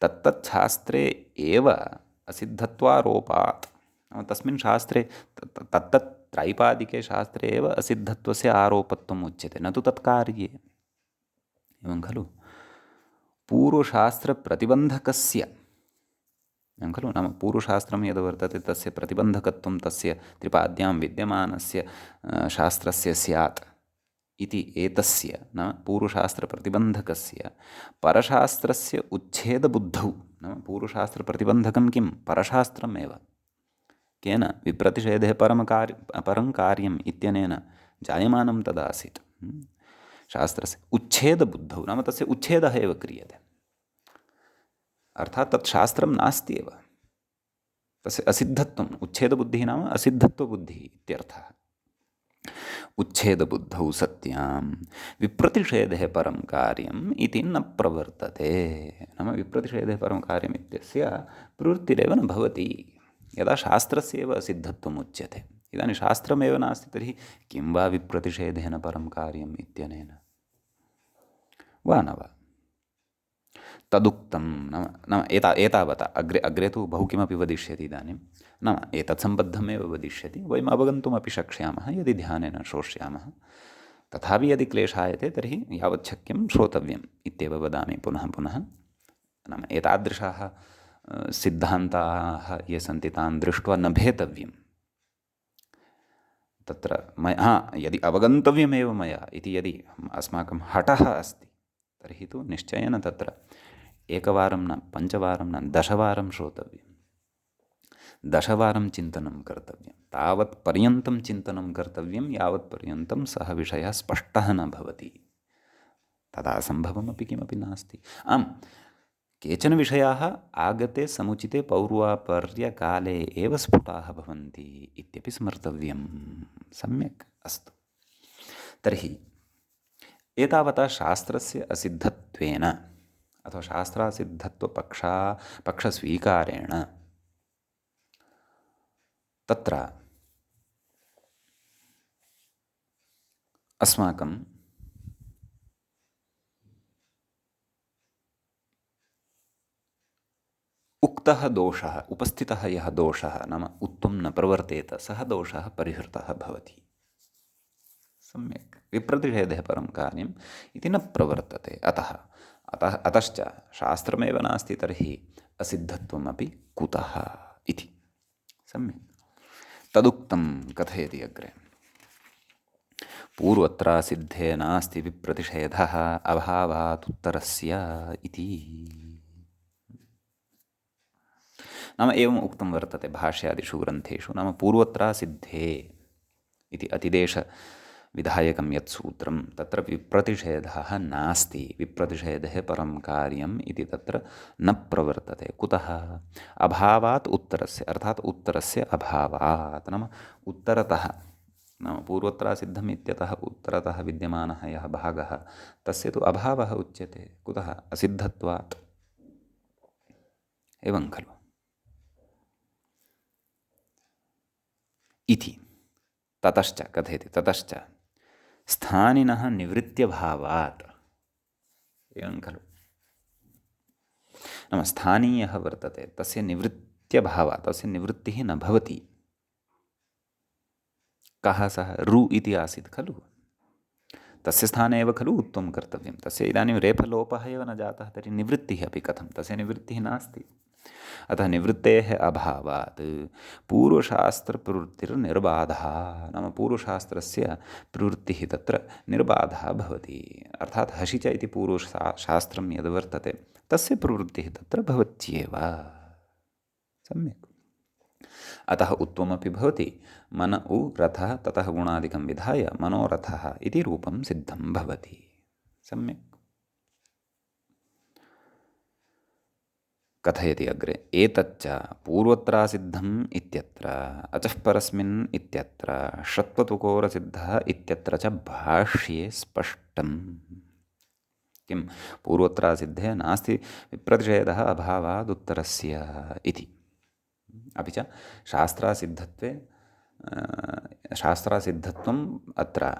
तत्तत् शास्त्रे एव असिद्धत्वारोपात्, तस्मिन् शास्त्रे तत्तत् त्रैपादिके शास्त्रे एव असिद्धत्वस्य आरोपत्वम् उच्यते, न तु तत्कार्ये, एवं खलु। पूर्वशास्त्रप्रतिबन्धकस्य, एवं खलु, नाम पूर्वशास्त्रं यद् वर्तते तस्य प्रतिबन्धकत्वं तस्य त्रिपाद्यां विद्यमानस्य शास्त्रस्य स्यात् इति एतस्य, नाम पूर्वशास्त्रप्रतिबन्धकस्य परशास्त्रस्य उच्छेदबुद्धौ, नाम पूर्वशास्त्रप्रतिबन्धकं किं? परशास्त्रमेव। केन? विप्रतिषेधे परं कार्यम् इत्यनेन जायमानं तदासीत् शास्त्रस्य उच्छेदबुद्धौ, नाम तस्य उच्छेदः एव क्रियते, अर्थात् तत् शास्त्रं नास्ति एव, तस्य असिद्धत्वम्, उच्छेदबुद्धिः नाम असिद्धत्वबुद्धिः इत्यर्थः। उच्छेदबुद्धौ सत्यां विप्रतिषेधे परं कार्यम् इति न प्रवर्तते, नाम विप्रतिषेधे परं कार्यम् इत्यस्य प्रवृत्तिरेव न भवति, यदा शास्त्रस्य एव असिद्धत्वम् उच्यते। इदानीं शास्त्रमेव नास्ति तर्हि किं वा विप्रतिषेधेन परं कार्यम् इत्यनेन, वा न वा? तदुक्तं नाम एतावता अग्रे तु बहु किमपि वदिष्यति इदानीं, नाम एतत् सम्बद्धमेव वदिष्यति, वयम् अवगन्तुमपि शक्ष्यामः यदि ध्यानेन श्रोष्यामः। तथापि यदि क्लेशायते तर्हि यावत् शक्यं श्रोतव्यम् इत्येव वदामि पुनः पुनः। नाम एतादृशाः सिद्धान्ताः ये सन्ति तान् दृष्ट्वा न भेतव्यं, तत्र यदि अवगन्तव्यमेव मया इति यदि अस्माकं हठः अस्ति तर्हि तु निश्चयेन तत्र एकवारं न, पञ्चवारं न, 10वारं श्रोतव्यं, 10वारं चिन्तनं कर्तव्यं, तावत् पर्यन्तं चिन्तनं कर्तव्यं यावत् पर्यन्तं सः विषयः स्पष्टः न भवति। तदा सम्भवमपि किमपि नास्ति। आम्, केचन विषयाः आगते समुचिते पौर्वापर्यकाले एव स्फुटाः भवन्ति इत्यपि स्मर्तव्यं। सम्यक्, अस्तु। तर्हि एतावता शास्त्रस्य असिद्धत्वेन अथवा पक्षस्वीकारेण तत्र अस्माकं उक्तः दोषः, उपस्थितः यः दोषः नाम उत्तम न प्रवर्तेत, सः दोषः परिहृतः भवति। सम्यक्, विप्रतिषेधे परं कार्यम् इति न प्रवर्तते। अतश्च शास्त्रमेव नास्ति तर्हि असिद्धत्वमपि कुतः इति। सम्यक्, तदुक्तं कथयति अग्रे। पूर्वत्र सिद्धे नास्ति विप्रतिषेधः अभावात् उत्तरस्य इति। नाम एवम् उक्तं वर्तते भाष्यादिषु ग्रन्थेषु, नाम पूर्वत्र सिद्धे इति अतिदेशविधायकं यत् सूत्रं तत्र विप्रतिषेधः नास्ति, विप्रतिषेधे परं कार्यम् इति तत्र न प्रवर्तते। कुतः? अभावात् उत्तरस्य, अर्थात् उत्तरस्य अभावात्, नाम उत्तरतः, नाम पूर्वत्र सिद्धम् इत्यतः उत्तरतः विद्यमानः यः भागः तस्य तु अभावः उच्यते। कुतः? असिद्धत्वात्। एवं खलु इति। ततश्च कथयति, ततश्च स्थानिनः निवृत्त्यभावात्। एवं खलु, नाम स्थानीयः वर्तते, तस्य निवृत्त्यभावात्, तस्य निवृत्तिः न भवति। कः सः? रु इति आसीत् खलु, तस्य स्थाने एव खलु उत्वं कर्तव्यं। तस्य इदानीं रेफलोपः एव न जातः, तर्हि निवृत्तिः अपि कथं? तस्य निवृत्तिः नास्ति। अतः निवृत्तेः अभावात् पूर्वशास्त्रप्रवृत्तिर्निर्बाधः, नाम पूर्वशास्त्रस्य प्रवृत्तिः तत्र निर्बाधः भवति। अर्थात् हसिच इति पूर्वशास्त्रं यद् वर्तते तस्य प्रवृत्तिः तत्र भवत्येव। सम्यक्, अतः उत्वमपि भवति। मन उ रथः ततः गुणादिकं विधाय मनोरथः इति रूपं सिद्धं भवति। सम्यक्, कथयति अग्रे। एतच्च पूर्वत्रासिद्धम् इत्यत्र अचः परस्मिन् इत्यत्र षत्वतुकोरसिद्धः इत्यत्र च भाष्ये स्पष्टम्। किं? पूर्वत्रासिद्धे नास्ति विप्रतिषेधः अभावादुत्तरस्य इति। अपि च शास्त्रासिद्धत्वम् अत्र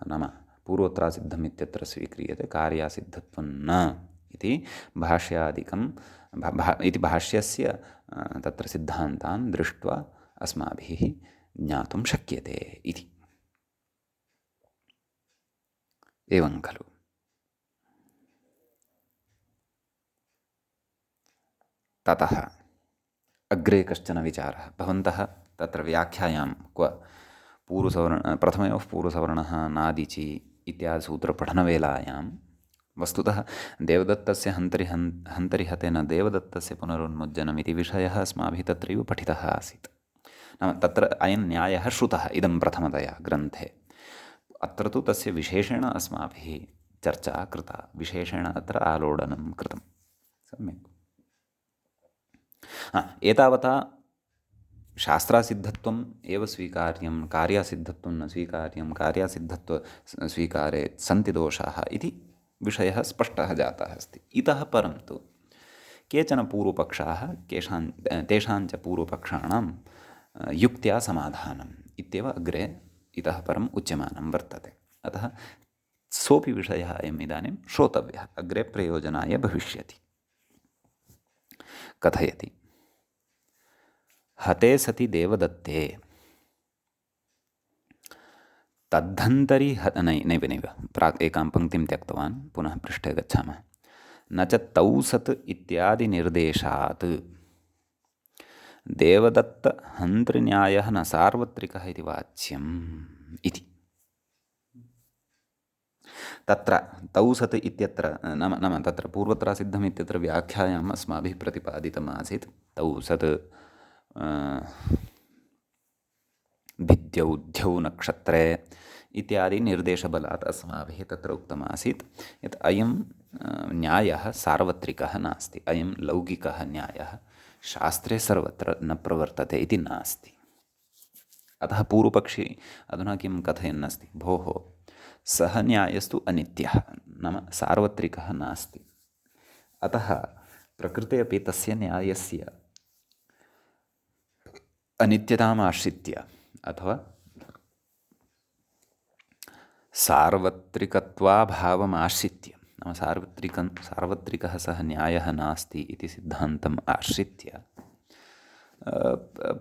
नाम पूर्वत्रासिद्धम् इत्यत्र स्वीक्रियते, कार्यासिद्धत्वं न इति भाष्यादिकं इति भाष्यस्य तत्र सिद्धान्तान् दृष्ट्वा अस्माभिः ज्ञातुं शक्यते इति। एवं खलु। ततः अग्रे कश्चन विचारः। भवन्तः तत्र व्याख्यायां क्व प्रथमयोः पूर्वसवर्णः नादिचि इत्यादि सूत्रपठनवेलायां वस्तुतः देवदत्तस्य हन्तरिहतेन देवदत्तस्य पुनरुन्मुज्जनम् इति विषयः अस्माभिः तत्रैव पठितः आसीत्। नाम तत्र अयं न्यायः श्रुतः इदं प्रथमतया ग्रन्थे। अत्र तु तस्य विशेषेण अस्माभिः चर्चा कृता, विशेषेण अत्र आलोडनं कृतं। सम्यक्। एतावता शास्त्रासिद्धत्वम् एव स्वीकार्यं, कार्यासिद्धत्वं न स्वीकार्यं, कार्यासिद्धत्व स्वीकारे सन्ति दोषाः इति विषयः स्पष्टः जातः अस्ति। इतः परं तु केचन पूर्वपक्षाः तेषाञ्च पूर्वपक्षाणां युक्त्या समाधानम् इत्येव अग्रे इतः परम् उच्यमानं वर्तते। अतः सोऽपि विषयः अयम् इदानीं श्रोतव्यः, अग्रे प्रयोजनाय भविष्यति। कथयति, हते सति देवदत्ते तद्धन्तरि नैव प्राक् एकां पङ्क्तिं त्यक्तवान्, पुनः पृष्ठे गच्छामः। न च तौ सत् इत्यादि निर्देशात् देवदत्तहन्तृन्यायः न सार्वत्रिकः इति वाच्यम् इति। तत्र तौ सत् इत्यत्र नाम नाम तत्र पूर्वत्रासिद्धम् इत्यत्र व्याख्यायाम् अस्माभिः प्रतिपादितम् आसीत्। तौ सत् भिद्यौ द्यौ नक्षत्रे इत्यादि निर्देशबलात् अस्माभिः तत्र उक्तमासीत् यत् अयं न्यायः सार्वत्रिकः नास्ति, अयं लौकिकः न्यायः शास्त्रे सर्वत्र न प्रवर्तते इति नास्ति। अतः पूर्वपक्षी अधुना किं कथयन्नस्ति, भोः सः न्यायस्तु अनित्यः, नाम सार्वत्रिकः नास्ति। अतः प्रकृते अपि तस्य न्यायस्य अनित्यताम् आश्रित्य अथवा सार्वत्रिकत्वाभावम् आश्रित्य, नाम सार्वत्रिकः सः न्यायः नास्ति इति सिद्धान्तम् आश्रित्य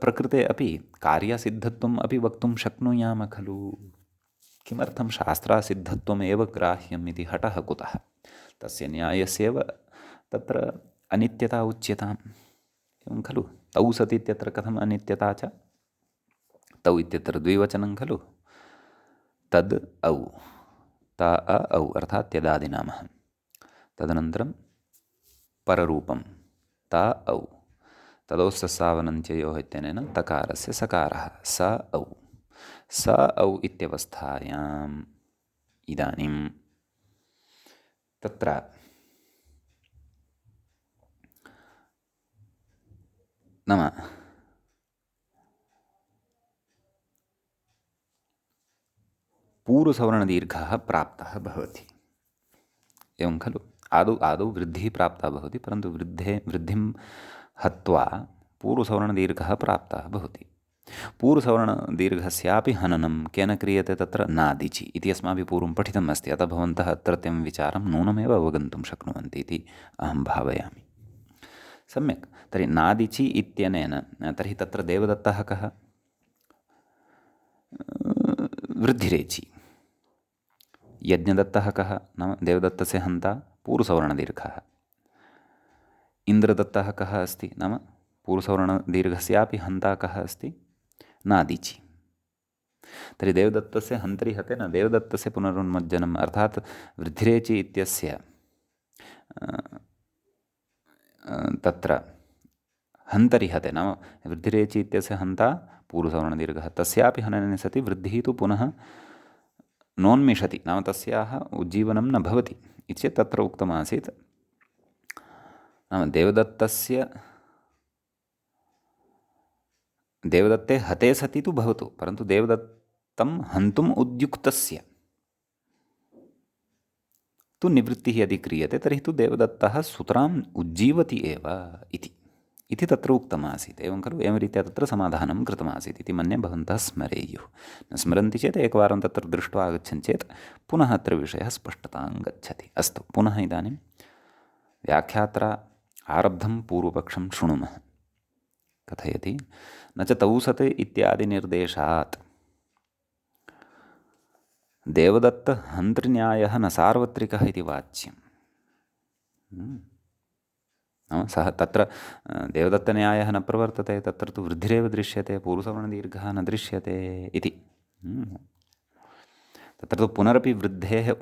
प्रकृते अपि कार्यसिद्धत्वम् अपि वक्तुं शक्नुयाम खलु। किमर्थं शास्त्रासिद्धत्वमेव ग्राह्यम् इति हठः कुतः? तस्य न्यायस्येव तत्र अनित्यता उच्यताम्, एवं खलु। तौ सत् इत्यत्र कथम् अनित्यता च? तौ इत्यत्र द्विवचनं खलु। तद् औ, त अ औ अर्थात् त्यदादिनामः। तदनन्तरं पररूपं त औ, तदोस्सस्सावनन्त्ययोः इत्यनेन तकारस्य सकारः स औ। स औ इत्यवस्थायाम् इदानीं तत्र नाम पूर्वसवर्णदीर्घः प्राप्तः भवति, एवं खलु। आदौ वृद्धिः प्राप्ता भवति, परन्तु वृद्धिं हत्वा पूर्वसवर्णदीर्घः प्राप्तः भवति। पूर्वसवर्णदीर्घस्यापि हननं केन क्रियते? तत्र नादिचि इति अस्माभिः पूर्वं पठितम् अस्ति। अतः भवन्तः अत्रत्यं विचारं नूनमेव अवगन्तुं शक्नुवन्ति इति अहं भावयामि। सम्यक्। तर्हि नादिचि इत्यनेन तर्हि तत्र देवदत्तः कः? वृद्धिरेचि। यज्ञदत्तः कः? नाम देवदत्तस्य हन्ता पूर्वसवर्णदीर्घः। इन्द्रदत्तः कः अस्ति? नाम पूर्वसवर्णदीर्घस्यापि हन्ता कः अस्ति? नादिचि। तर्हि देवदत्तस्य हन्तरि हते न देवदत्तस्य पुनरुन्मज्जनम्, अर्थात् वृद्धिरेचि इत्यस्य तत्र हन्तरि हते, नाम वृद्धिरेचि इत्यस्य हन्ता पूर्वसवर्णदीर्घः, तस्यापि हनने सति वृद्धिः तु पुनः नोन्मिषति, नाम तस्याः उज्जीवनं न भवति इति चेत् तत्र उक्तमासीत्। नाम देवदत्ते हते सति तु भवतु, परन्तु देवदत्तं हन्तुम् उद्युक्तस्य तु निवृत्तिः यदि क्रियते तर्हि तु देवदत्तः सुतराम् उज्जीवति एव इति तत्र उक्तमासीत्, एवं खलु। एवं रीत्या तत्र समाधानं कृतमासीत् इति मन्ये भवन्तः स्मरेयुः। न स्मरन्ति चेत् एकवारं तत्र दृष्ट्वा आगच्छन् चेत् पुनः अत्र विषयः स्पष्टतां गच्छति। अस्तु, पुनः इदानीं व्याख्यात्रा आरब्धं पूर्वपक्षं शृणुमः। कथयति, न च तौ सत् इत्यादिनिर्देशात् देवदत्तहन्तृन्यायः न सार्वत्रिकः इति वाच्यम्। नाम सः तत्र देवदत्तन्यायः न प्रवर्तते, तत्र तु वृद्धिरेव दृश्यते, पूर्वसवर्णदीर्घः न दृश्यते इति। तत्र तु पुनरपि वृद्धेः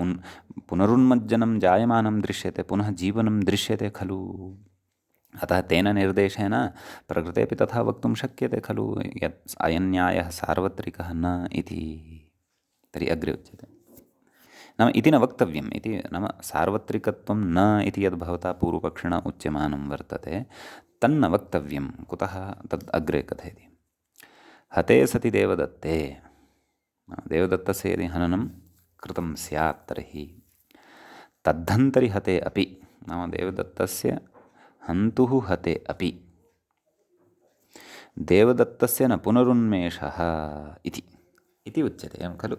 पुनरुन्मज्जनं जायमानं दृश्यते, पुनः जीवनं दृश्यते खलु। अतः तेन निर्देशेन प्रकृतेपि तथा वक्तुं शक्यते खलु यत् अयं न्यायः सार्वत्रिकः न इति। तर्हि अग्रे उच्यते, नाम इति न वक्तव्यम् इति, नाम सार्वत्रिकत्वं न इति यद् भवता पूर्वपक्षिणा उच्यमानं वर्तते तन्न वक्तव्यं। कुतः? तद् अग्रे कथयति। हते सति देवदत्ते, देवदत्तस्य यदि हननं कृतं स्यात् तर्हि तद्धन्तरि हते अपि, नाम देवदत्तस्य हन्तुः हते अपि देवदत्तस्य न पुनरुन्मेषः इति उच्यते, एवं खलु।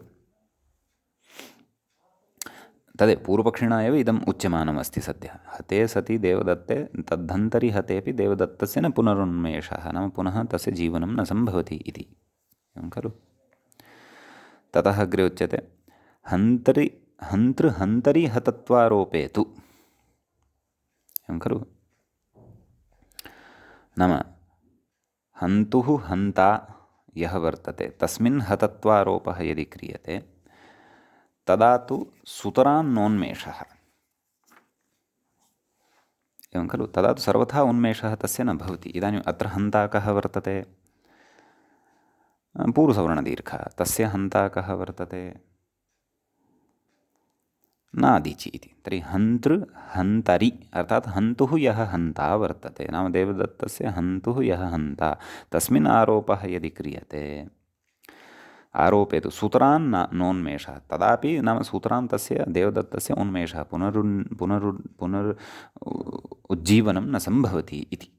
तदेव पूर्वपक्षिणा एव इदम् उच्यमानमस्ति सद्यः। हते सति देवदत्ते तद्धन्तरि हतेपि देवदत्तस्य न पुनरुन्मेषः, नाम पुनः तस्य जीवनं न सम्भवति इति, एवं खलु। ततः अग्रे उच्यते हन्तृहन्तरि हतत्वारोपे तु, एवं खलु। नाम हन्तुः हन्ता यः वर्तते तस्मिन् हतत्वारोपः यदि क्रियते तदा तु सुतरान्नोन्मेषः। एवं खलु, तदा तु सर्वथा उन्मेषः तस्य न भवति। इदानीम् अत्र हन्ता कः वर्तते? पूर्वसवर्णदीर्घः। तस्य हन्ता कः वर्तते? नादीचि इति। तर्हि हन्तृ हन्तरि अर्थात् हन्तुः यः हन्ता वर्तते, नाम देवदत्तस्य हन्तुः यः हन्ता, तस्मिन् आरोपः यदि क्रियते, आरोपे तु सुतरान् नोन्मेषः, तदापि नाम सुतरान् तस्य देवदत्तस्य उन्मेषः पुनर् उज्जीवनं न सम्भवति इति।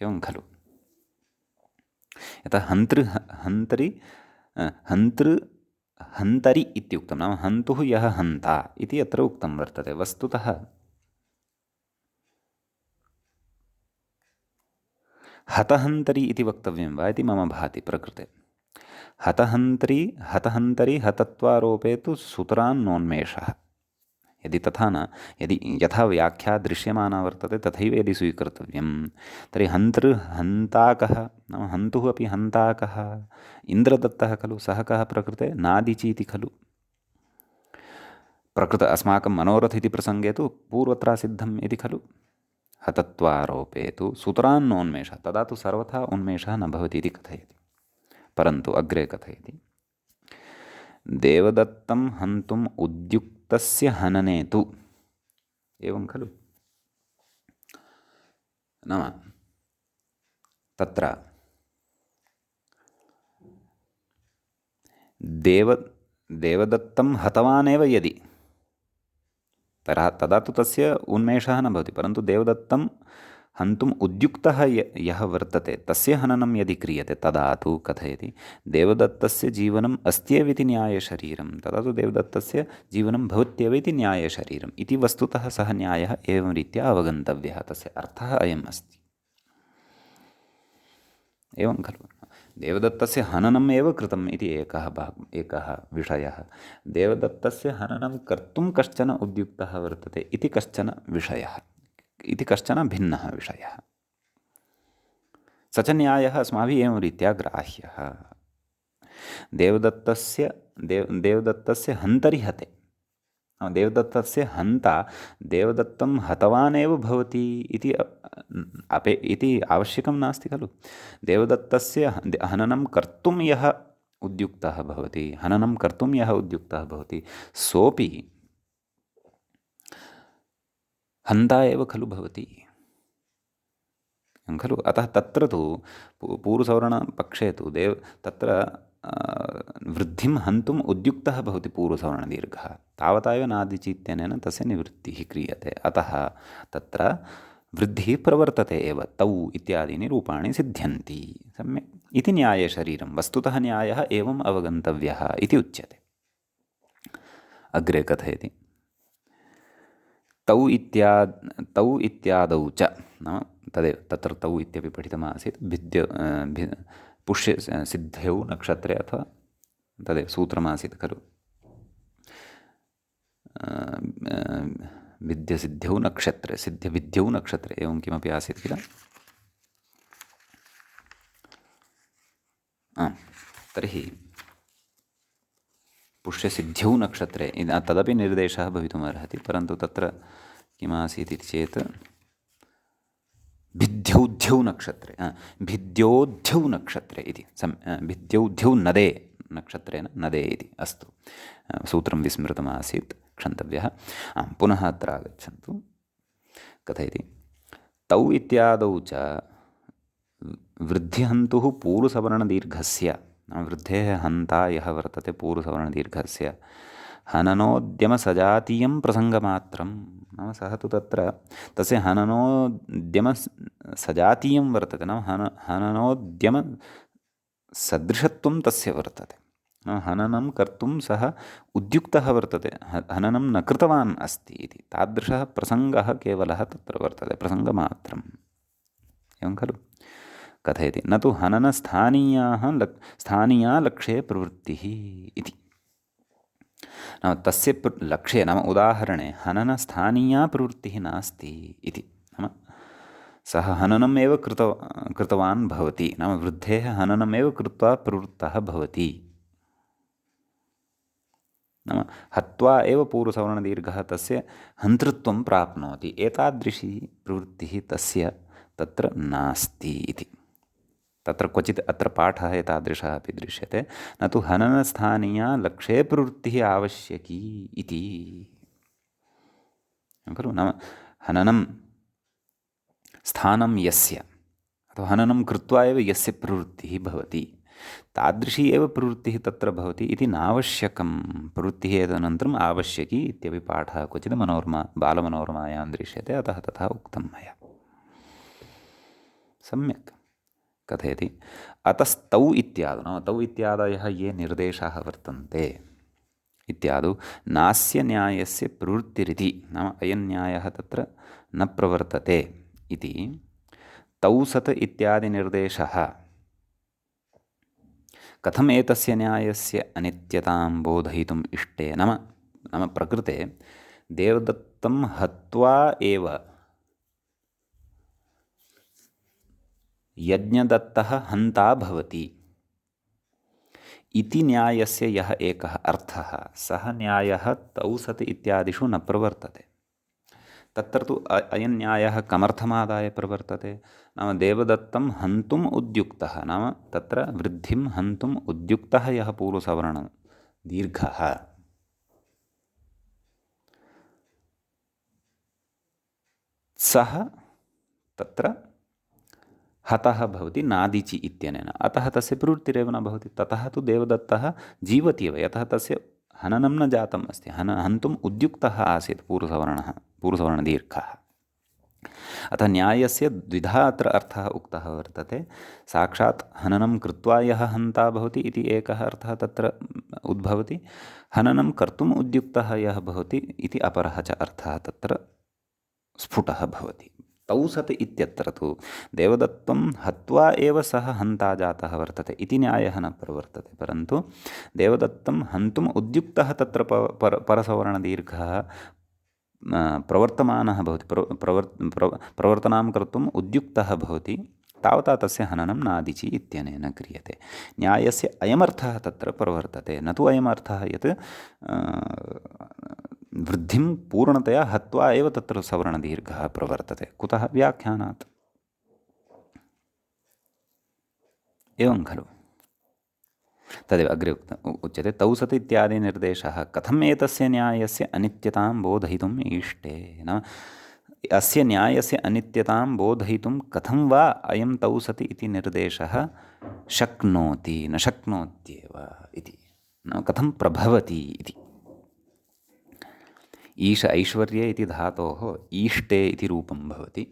एवं खलु। यतः हन्तृ हन्तरि इत्युक्तं, नाम हन्तुः यः हन्ता इति अत्र उक्तं वर्तते। वस्तुतः हतहन्तरि इति वक्तव्यं वा इति मम भाति प्रकृते। हतहन्तरि हतत्वारोपे तु सुतरान्नोन्मेषः। यदि तथा न, यदि यथा व्याख्या दृश्यमाना वर्तते तथैव यदि स्वीकर्तव्यं, तर्हि हन्ताकः नाम हन्तुः अपि हन्ताकः इन्द्रदत्तः खलु, सः कः प्रकृते? नादिचि इति खलु। प्रकृत अस्माकं मनोरथ इति प्रसङ्गे तु पूर्वत्र सिद्धम् इति खलु। हतत्वारोपे तु सुतरान्नोन्मेषः, तदा तु सर्वथा उन्मेषः न भवति इति कथयति। परन्तु अग्रे कथयति, देवदत्तं हन्तुम् उद्युक्तस्य हनने तु, एवं खलु, नाम तत्र देवदत्तं हतवानेव यदि, तदा तु तस्य उन्मेषः न भवति। परन्तु देवदत्तं हन्तुम् उद्युक्तः यः वर्तते तस्य हननं यदि क्रियते तदा तु कथयति, देवदत्तस्य जीवनम् अस्त्येव इति न्यायशरीरं, तदा तु देवदत्तस्य जीवनं भवत्येव इति न्यायशरीरम् इति। वस्तुतः सः न्यायः एवं रीत्या अवगन्तव्यः, तस्य अर्थः अयम् अस्ति। एवं खलु, देवदत्तस्य हननम् एव कृतम् इति एकः विषयः, देवदत्तस्य हननं कर्तुं कश्चन उद्युक्तः वर्तते इति कश्चन विषयः, इति कश्चन भिन्नः विषयः। स च न्यायः अस्माभिः एवं रीत्या ग्राह्यः। देवदत्तस्य हन्तरि हते, देवदत्तस्य हन्ता देवदत्तं हतवानेव भवति इति आवश्यकं नास्ति खलु। देवदत्तस्य हननं कर्तुं यः उद्युक्तः भवति सोऽपि हन्ता एव खलु भवति खलु। अतः तत्र तु पूर्वसवर्णपक्षे तु तत्र वृद्धिं हन्तुम् उद्युक्तः भवति पूर्वसवर्णदीर्घः, तावता एव नादिचि इत्यनेन तस्य निवृत्तिः क्रियते। अतः तत्र वृद्धिः प्रवर्तते एव, तौ इत्यादीनि रूपाणि सिद्ध्यन्ति सम्यक् इति न्यायशरीरं। वस्तुतः न्यायः एवम् अवगन्तव्यः इति उच्यते। अग्रे कथयति, तौ इत्यादौ च, नाम तदेव तत्र तौ इत्यपि पठितमासीत्, पुष्यसिद्ध्यौ नक्षत्रे, अथवा तदेव सूत्रमासीत् खलु, विद्यसिद्ध्यौ नक्षत्रे, सिद्ध्यविद्यौ नक्षत्रे, एवं किमपि आसीत् किल। तर्हि पुष्यसिद्ध्यौ नक्षत्रे तदपि निर्देशः भवितुमर्हति, परन्तु तत्र किमासीत् इति चेत् भिद्यौध्यौ नक्षत्रे, भिद्योध्यौ नक्षत्रे इति, भिद्यौध्यौ नदे नक्षत्रेण नदे इति। अस्तु, सूत्रं विस्मृतमासीत्, क्षन्तव्यः। पुनः अत्र आगच्छन्तु। कथयति, तौ इत्यादौ च वृद्धिहन्तुः पूर्वसवर्णदीर्घस्य, वृद्धेः हन्ता यः वर्तते पूर्वसवर्णदीर्घस्य हननोद्यमसजातीयं प्रसङ्गमात्रं, नाम सः तु तत्र तस्य हननोद्यमसजातीयं वर्तते, नाम हननोद्यमसदृशत्वं तस्य वर्तते, नाम हननं कर्तुं सः उद्युक्तः वर्तते, हननं न कृतवान् अस्ति इति तादृशः प्रसङ्गः केवलः तत्र वर्तते, प्रसङ्गमात्रम्। एवं खलु। कथयति, न तु स्थानीया लक्ष्ये प्रवृत्तिः इति, नाम तस्य लक्ष्ये, नाम उदाहरणे हननस्थानीया प्रवृत्तिः नास्ति इति, नाम सः हननमेव कृतवान् भवति, नाम वृद्धेः हननमेव कृत्वा प्रवृत्तः भवति, नाम हत्वा एव पूर्वसवर्णदीर्घः तस्य हन्तृत्वं प्राप्नोति, एतादृशी प्रवृत्तिः तस्य तत्र नास्ति इति। तत्र क्वचित् अत्र पाठः एतादृशः अपि दृश्यते, न तु हननस्थानीया लक्ष्ये प्रवृत्तिः आवश्यकी इति, खलु। नाम हननं स्थानं यस्य, अथवा हननं कृत्वा एव यस्य प्रवृत्तिः भवति, तादृशी एव प्रवृत्तिः तत्र भवति इति नावश्यकं, प्रवृत्तिः एतदनन्तरम् आवश्यकी इत्यपि पाठः क्वचित् बालमनोरमायां दृश्यते, अतः तथा उक्तं मया। सम्यक् कथयति, अतस्तौ इत्यादौ, नाम तौ इत्यादयः ये निर्देशाः वर्तन्ते इत्यादौ नास्य न्यायस्य प्रवृत्तिरिति, नाम अयं न्यायः तत्र न प्रवर्तते इति तौ सत् इत्यादिनिर्देशः कथम् एतस्य न्यायस्य अनित्यतां बोधयितुम् इष्टे, नाम प्रकृते देवदत्तं हत्वा एव यज्ञदत्तः हन्ता भवति इति न्यायस्य यः एकः अर्थः, सः न्यायः तौ सत् इत्यादिषु न प्रवर्तते। तत्र तु अयं न्यायः कमर्थमादाय प्रवर्तते, नाम देवदत्तं हन्तुम् उद्युक्तः, नाम तत्र वृद्धिं हन्तुम् उद्युक्तः यः पूर्वसवर्णदीर्घः, सः तत्र हतः भवति नादिचि इत्यनेन, अतः तस्य प्रवृत्तिरेव न भवति। ततः तु देवदत्तः जीवति एव, यतः तस्य हननं न जातम् अस्ति, हन्तुम् उद्युक्तः आसीत् पूर्वसवर्णदीर्घः। अतः न्यायस्य द्विधा अत्र अर्थः उक्तः वर्तते, साक्षात् हननं कृत्वा यः हन्ता भवति इति एकः अर्थः तत्र उद्भवति, हननं कर्तुम् उद्युक्तः यः भवति इति अपरः च अर्थः तत्र स्फुटः भवति। तौ सत् इत्यत्र तु देवदत्तं हत्वा एव सः हन्ता जातः वर्तते इति न्यायः न प्रवर्तते, परन्तु देवदत्तं हन्तुम् उद्युक्तः तत्र परसवर्णदीर्घः प्रवर्तमानः भवति, प्रवर्तनां कर्तुम् उद्युक्तः भवति, तावता तस्य हननं नादिचि इत्यनेन क्रियते। न्यायस्य अयमर्थः तत्र प्रवर्तते, न तु अयमर्थः यत् वृद्धिं पूर्णतया हत्वा एव तत्र सवर्णदीर्घः प्रवर्तते। कुतः? व्याख्यानात्। एवं खलु। तदेव अग्रे उच्यते, तौ सत् इत्यादि निर्देशः कथम् एतस्य न्यायस्य अनित्यतां बोधयितुम् ईष्टे, नाम अस्य न्यायस्य अनित्यतां बोधयितुं कथं वा अयं तौ सत् इति निर्देशः शक्नोति, न शक्नोत्येव इति, नाम कथं प्रभवति इति। ईश ऐश्वर्ये इति धातोः ईष्टे इति रूपं भवति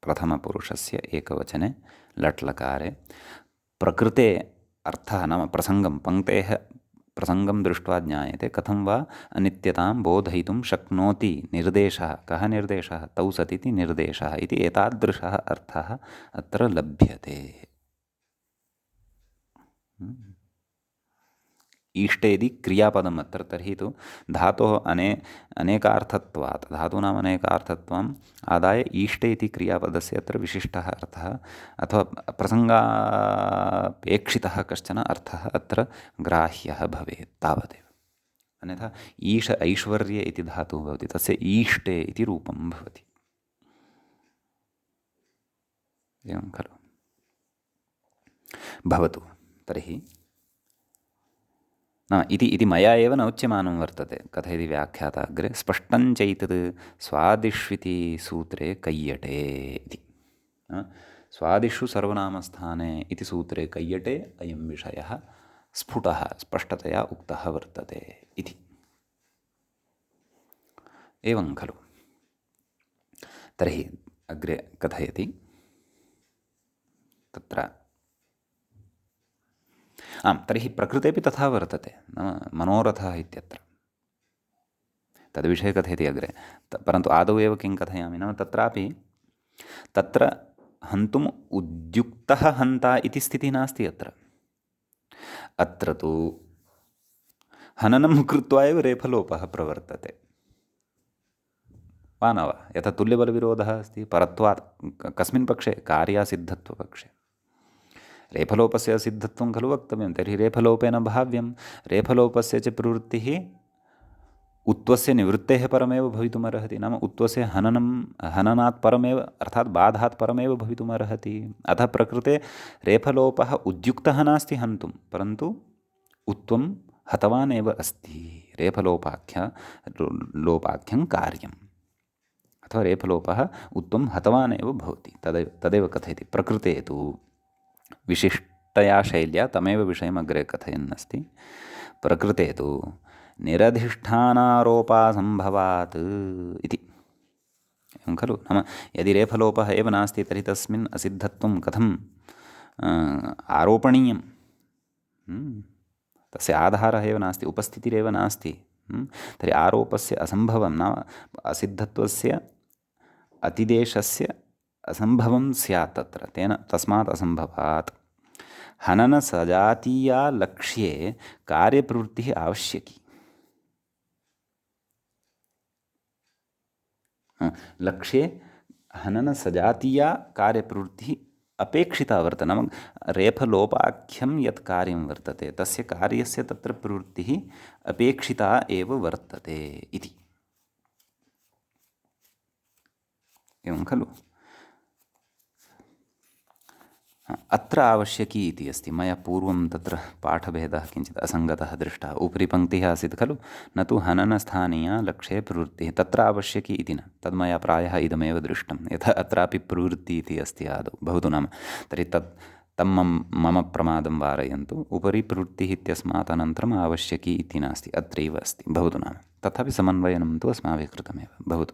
प्रथमपुरुषस्य एकवचने लट्लकारे। प्रकृते अर्थः नाम प्रसङ्गं, पङ्क्तेः प्रसङ्गं दृष्ट्वा ज्ञायते कथं वा अनित्यतां बोधयितुं शक्नोति निर्देशः, कः निर्देशः, तौ सत् इति निर्देशः इति एतादृशः अर्थः अत्र लभ्यते। ईष्टे इति क्रियापदम् अत्र, तर्हि तु धातोः अनेकार्थत्वात्, धातूनाम् अनेकार्थत्वम् आदाय ईष्टे इति क्रियापदस्य अत्र विशिष्टः अर्थः अथवा प्रसङ्गापेक्षितः कश्चन अर्थः अत्र ग्राह्यः भवेत्, तावदेव। अन्यथा ईश ऐश्वर्ये इति धातुः भवति, तस्य ईष्टे इति रूपं भवति। एवं खलु। भवतु तर्हि इति मया एव न उच्यमानं वर्तते, कथयति व्याख्याता अग्रे, स्पष्टं चैतत् स्वादिष्विति सूत्रे कैयटे इति। स्वादिषु सर्वनामस्थाने इति सूत्रे कैयटे अयं विषयः स्फुटः, स्पष्टतया उक्तः वर्तते इति। एवं खलु। तर्हि अग्रे कथयति, तत्र तर्हि प्रकृतेपि तथा वर्तते, नाम मनोरथः इत्यत्र, तद्विषये कथयति अग्रे। परन्तु आदौ एव किं कथयामि, नाम तत्रापि तत्र हन्तुम् उद्युक्तः हन्ता इति स्थितिः नास्ति अत्र। अत्र तु हननं कृत्वा एव रेफलोपः प्रवर्तते, वा न वा? यथा तुल्यबलविरोधः अस्ति परत्वात् कस्मिन् पक्षे? कार्यासिद्धत्वपक्षे। रेफलोपस्य असिद्धत्वं खलु वक्तव्यं, तर्हि रेफलोपेन भाव्यं। रेफलोपस्य च प्रवृत्तिः उत्वस्य निवृत्तेः परमेव भवितुमर्हति, नाम उत्वस्य हननात् परमेव अर्थात् बाधात् परमेव भवितुमर्हति। अतः प्रकृते रेफलोपः उद्युक्तः नास्ति हन्तुं, परन्तु उत्वं हतवान् एव अस्ति। लोपाख्यं कार्यम्, अथवा रेफलोपः उत्वं हतवान् एव भवति, तदेव कथयति। प्रकृते तु विशिष्टया शैल्या तमेव विषयम् अग्रे कथयन् अस्ति। प्रकृते तु निरधिष्ठानारोपासम्भवात् इति, एवं खलु? नाम यदि रेफलोपः एव नास्ति तर्हि तस्मिन् असिद्धत्वं कथम् आरोपणीयं? तस्य आधारः एव नास्ति, उपस्थितिरेव नास्ति। तर्हि आरोपस्य असम्भवं, नाम असिद्धत्वस्य अतिदेशस्य असम्भवं स्यात् तत्र, तस्मात् असम्भवात्। हननसजातीया लक्ष्ये कार्यप्रवृत्तिः आवश्यकी। लक्ष्ये हननसजातीया कार्यप्रवृत्तिः अपेक्षिता वर्तते। नाम रेफलोपाख्यं यत् कार्यं वर्तते तस्य कार्यस्य तत्र प्रवृत्तिः अपेक्षिता एव वर्तते इति, एवं खलु? अत्र आवश्यकी इति अस्ति। मया पूर्वं तत्र पाठभेदः किञ्चित् असङ्गतः दृष्टः। उपरि पङ्क्तिः आसीत् खलु, न तु हननस्थानीया लक्ष्ये प्रवृत्तिः, तत्र आवश्यकी इति न। तद् मया प्रायः इदमेव दृष्टं, यथा अत्रापि प्रवृत्तिः इति अस्ति आदौ। भवतु नाम, तर्हि तं मम प्रमादं वारयन्तु। उपरि प्रवृत्तिः इत्यस्मात् अनन्तरम् आवश्यकी इति नास्ति, अत्रैव अस्ति। भवतु नाम, तथापि समन्वयनं तु अस्माभिः कृतमेव। भवतु।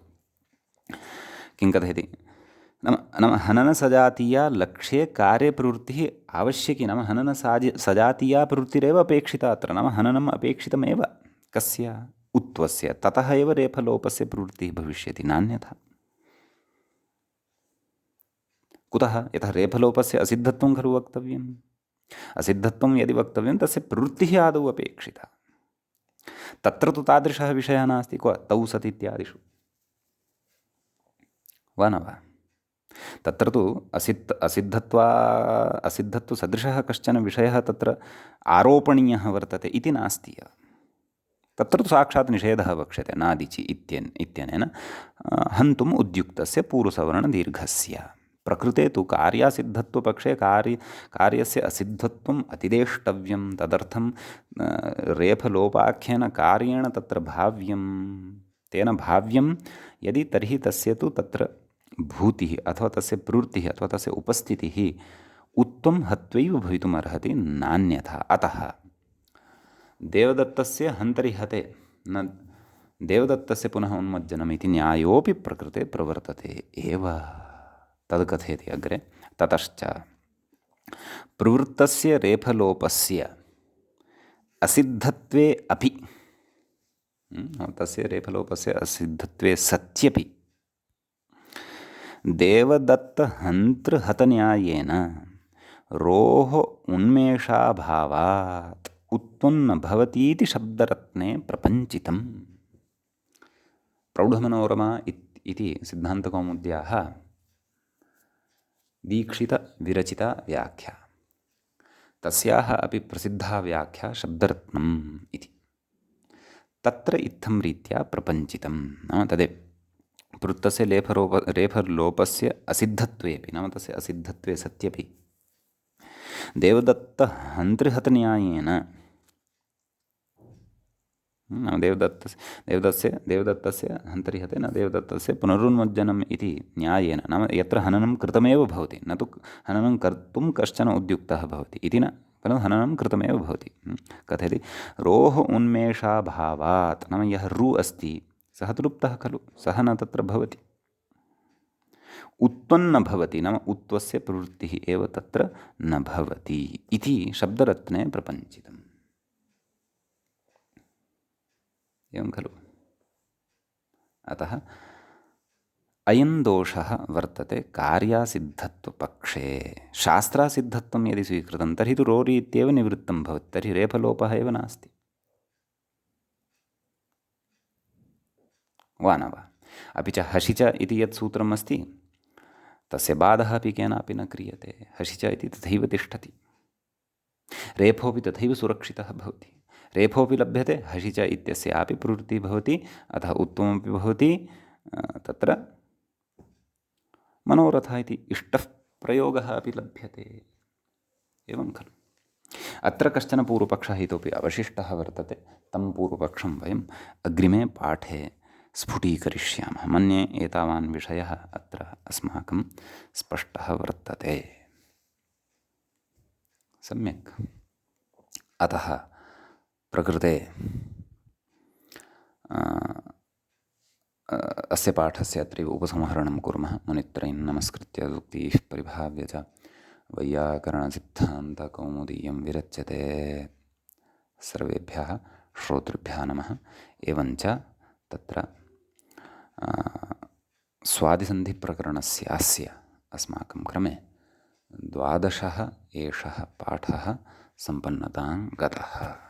किं कथयति? नाम हननसजातीया लक्ष्ये कार्यप्रवृत्तिः आवश्यकी, नाम सजातीया प्रवृत्तिरेव अपेक्षिता अत्र। नाम हननम् अपेक्षितमेव, कस्य? उत्वस्य। ततः एव रेफलोपस्य प्रवृत्तिः भविष्यति, नान्यथा। कुतः? यतः रेफलोपस्य असिद्धत्वं खलु वक्तव्यम्। असिद्धत्वं यदि वक्तव्यं तस्य प्रवृत्तिः आदौ अपेक्षिता। तत्र तु तादृशः विषयः नास्ति। क्व? तौ सत् इत्यादिषु वा न वा? तत्र तु असिद्धत्वसदृशः कश्चन विषयः तत्र आरोपणीयः वर्तते इति नास्ति। तत्र तु साक्षात् निषेधः वक्ष्यते, नादिचि इत्यनेन हन्तुम् उद्युक्तस्य पूर्वसवर्णदीर्घस्य। प्रकृते तु कार्यासिद्धत्वपक्षे कार्यस्य असिद्धत्वम् अतिदेष्टव्यं। तदर्थं रेफलोपाख्येन कार्येण तत्र भाव्यं। तेन भाव्यं यदि, तर्हि तस्य तु तत्र भूतिः अथवा तस्य प्रवृत्तिः अथवा तस्य उपस्थितिः उत्वं हत्वैव भवितुमर्हति, नान्यथा। अतः देवदत्तस्य हन्तरि हते न देवदत्तस्य पुनः उन्मज्जनमिति न्यायोऽपि प्रकृते प्रवर्तते एव। तद् कथयति अग्रे। ततश्च प्रवृत्तस्य रेफलोपस्य असिद्धत्वे अपि, तस्य रेफलोपस्य असिद्धत्वे सत्यपि देवदत्तहन्तृहतन्यायेन रोः उन्मेषाभावात् उत्वं न भवतीति शब्दरत्ने प्रपञ्चितम्। प्रौढमनोरमा इति सिद्धान्तकौमुद्याः दीक्षितविरचिता व्याख्या, तस्याः अपि प्रसिद्धा व्याख्या शब्दरत्नम् इति। तत्र इत्थं रीत्या प्रपञ्चितं, नाम तदेव प्रवृत्तस्य रेफलोपस्य असिद्धत्वेपि, नाम तस्य असिद्धत्वे सत्यपि देवदत्तहन्तृहतन्यायेन, देवदत्तस्य हन्तरिहते न देवदत्तस्य पुनरुन्मज्जनम् इति न्यायेन, नाम यत्र हननं कृतमेव भवति, न तु हननं कर्तुं कश्चन उद्युक्तः भवति इति न, परन्तु हननं कृतमेव भवति। कथयति रोः उन्मेषाभावात्, नाम यः रु अस्ति सः तु लुप्तः खलु, सः न तत्र भवति। उत्वन्न भवति, नाम उत्वस्य प्रवृत्तिः एव तत्र न भवति इति शब्दरत्ने प्रपञ्चितम्। एवं खलु? अतः अयं दोषः वर्तते कार्यासिद्धत्वपक्षे। शास्त्रासिद्धत्वं यदि स्वीकृतं तर्हि तु रोरि इत्येव निवृत्तं भवति, तर्हि रेफलोपः एव नास्ति, वा न वा? अपि च हसि च इति यत् सूत्रम् अस्ति तस्य बाधः अपि केनापि न क्रियते। हसि च इति तथैव तिष्ठति। रेफोऽपि तथैव सुरक्षितः भवति। रेफोऽपि लभ्यते, हसि च इत्यस्यापि प्रवृत्तिः भवति, अतः उत्तममपि भवति। तत्र मनोरथः इति इष्टः प्रयोगः अपि लभ्यते। एवं खलु। अत्र कश्चन पूर्वपक्षः इतोपि अवशिष्टः वर्तते। तं पूर्वपक्षं वयम् अग्रिमे पाठे स्फुटीकरिष्यामः। मन्ये एतावान् विषयः अत्र अस्माकं स्पष्टः वर्तते। सम्यक्। अतः प्रकृते अस्य पाठस्य अत्रैव उपसंहरणं कुर्मः। मुनित्रयं नमस्कृत्य उक्तिः परिभाव्य च वैयाकरणसिद्धान्तकौमुदीयं विरच्यते। सर्वेभ्यः श्रोतृभ्यः नमः। एवञ्च तत्र स्वादिसन्धिप्रकरणस्यास्य अस्माकं क्रमे 12 एषः पाठः सम्पन्नतां गतः।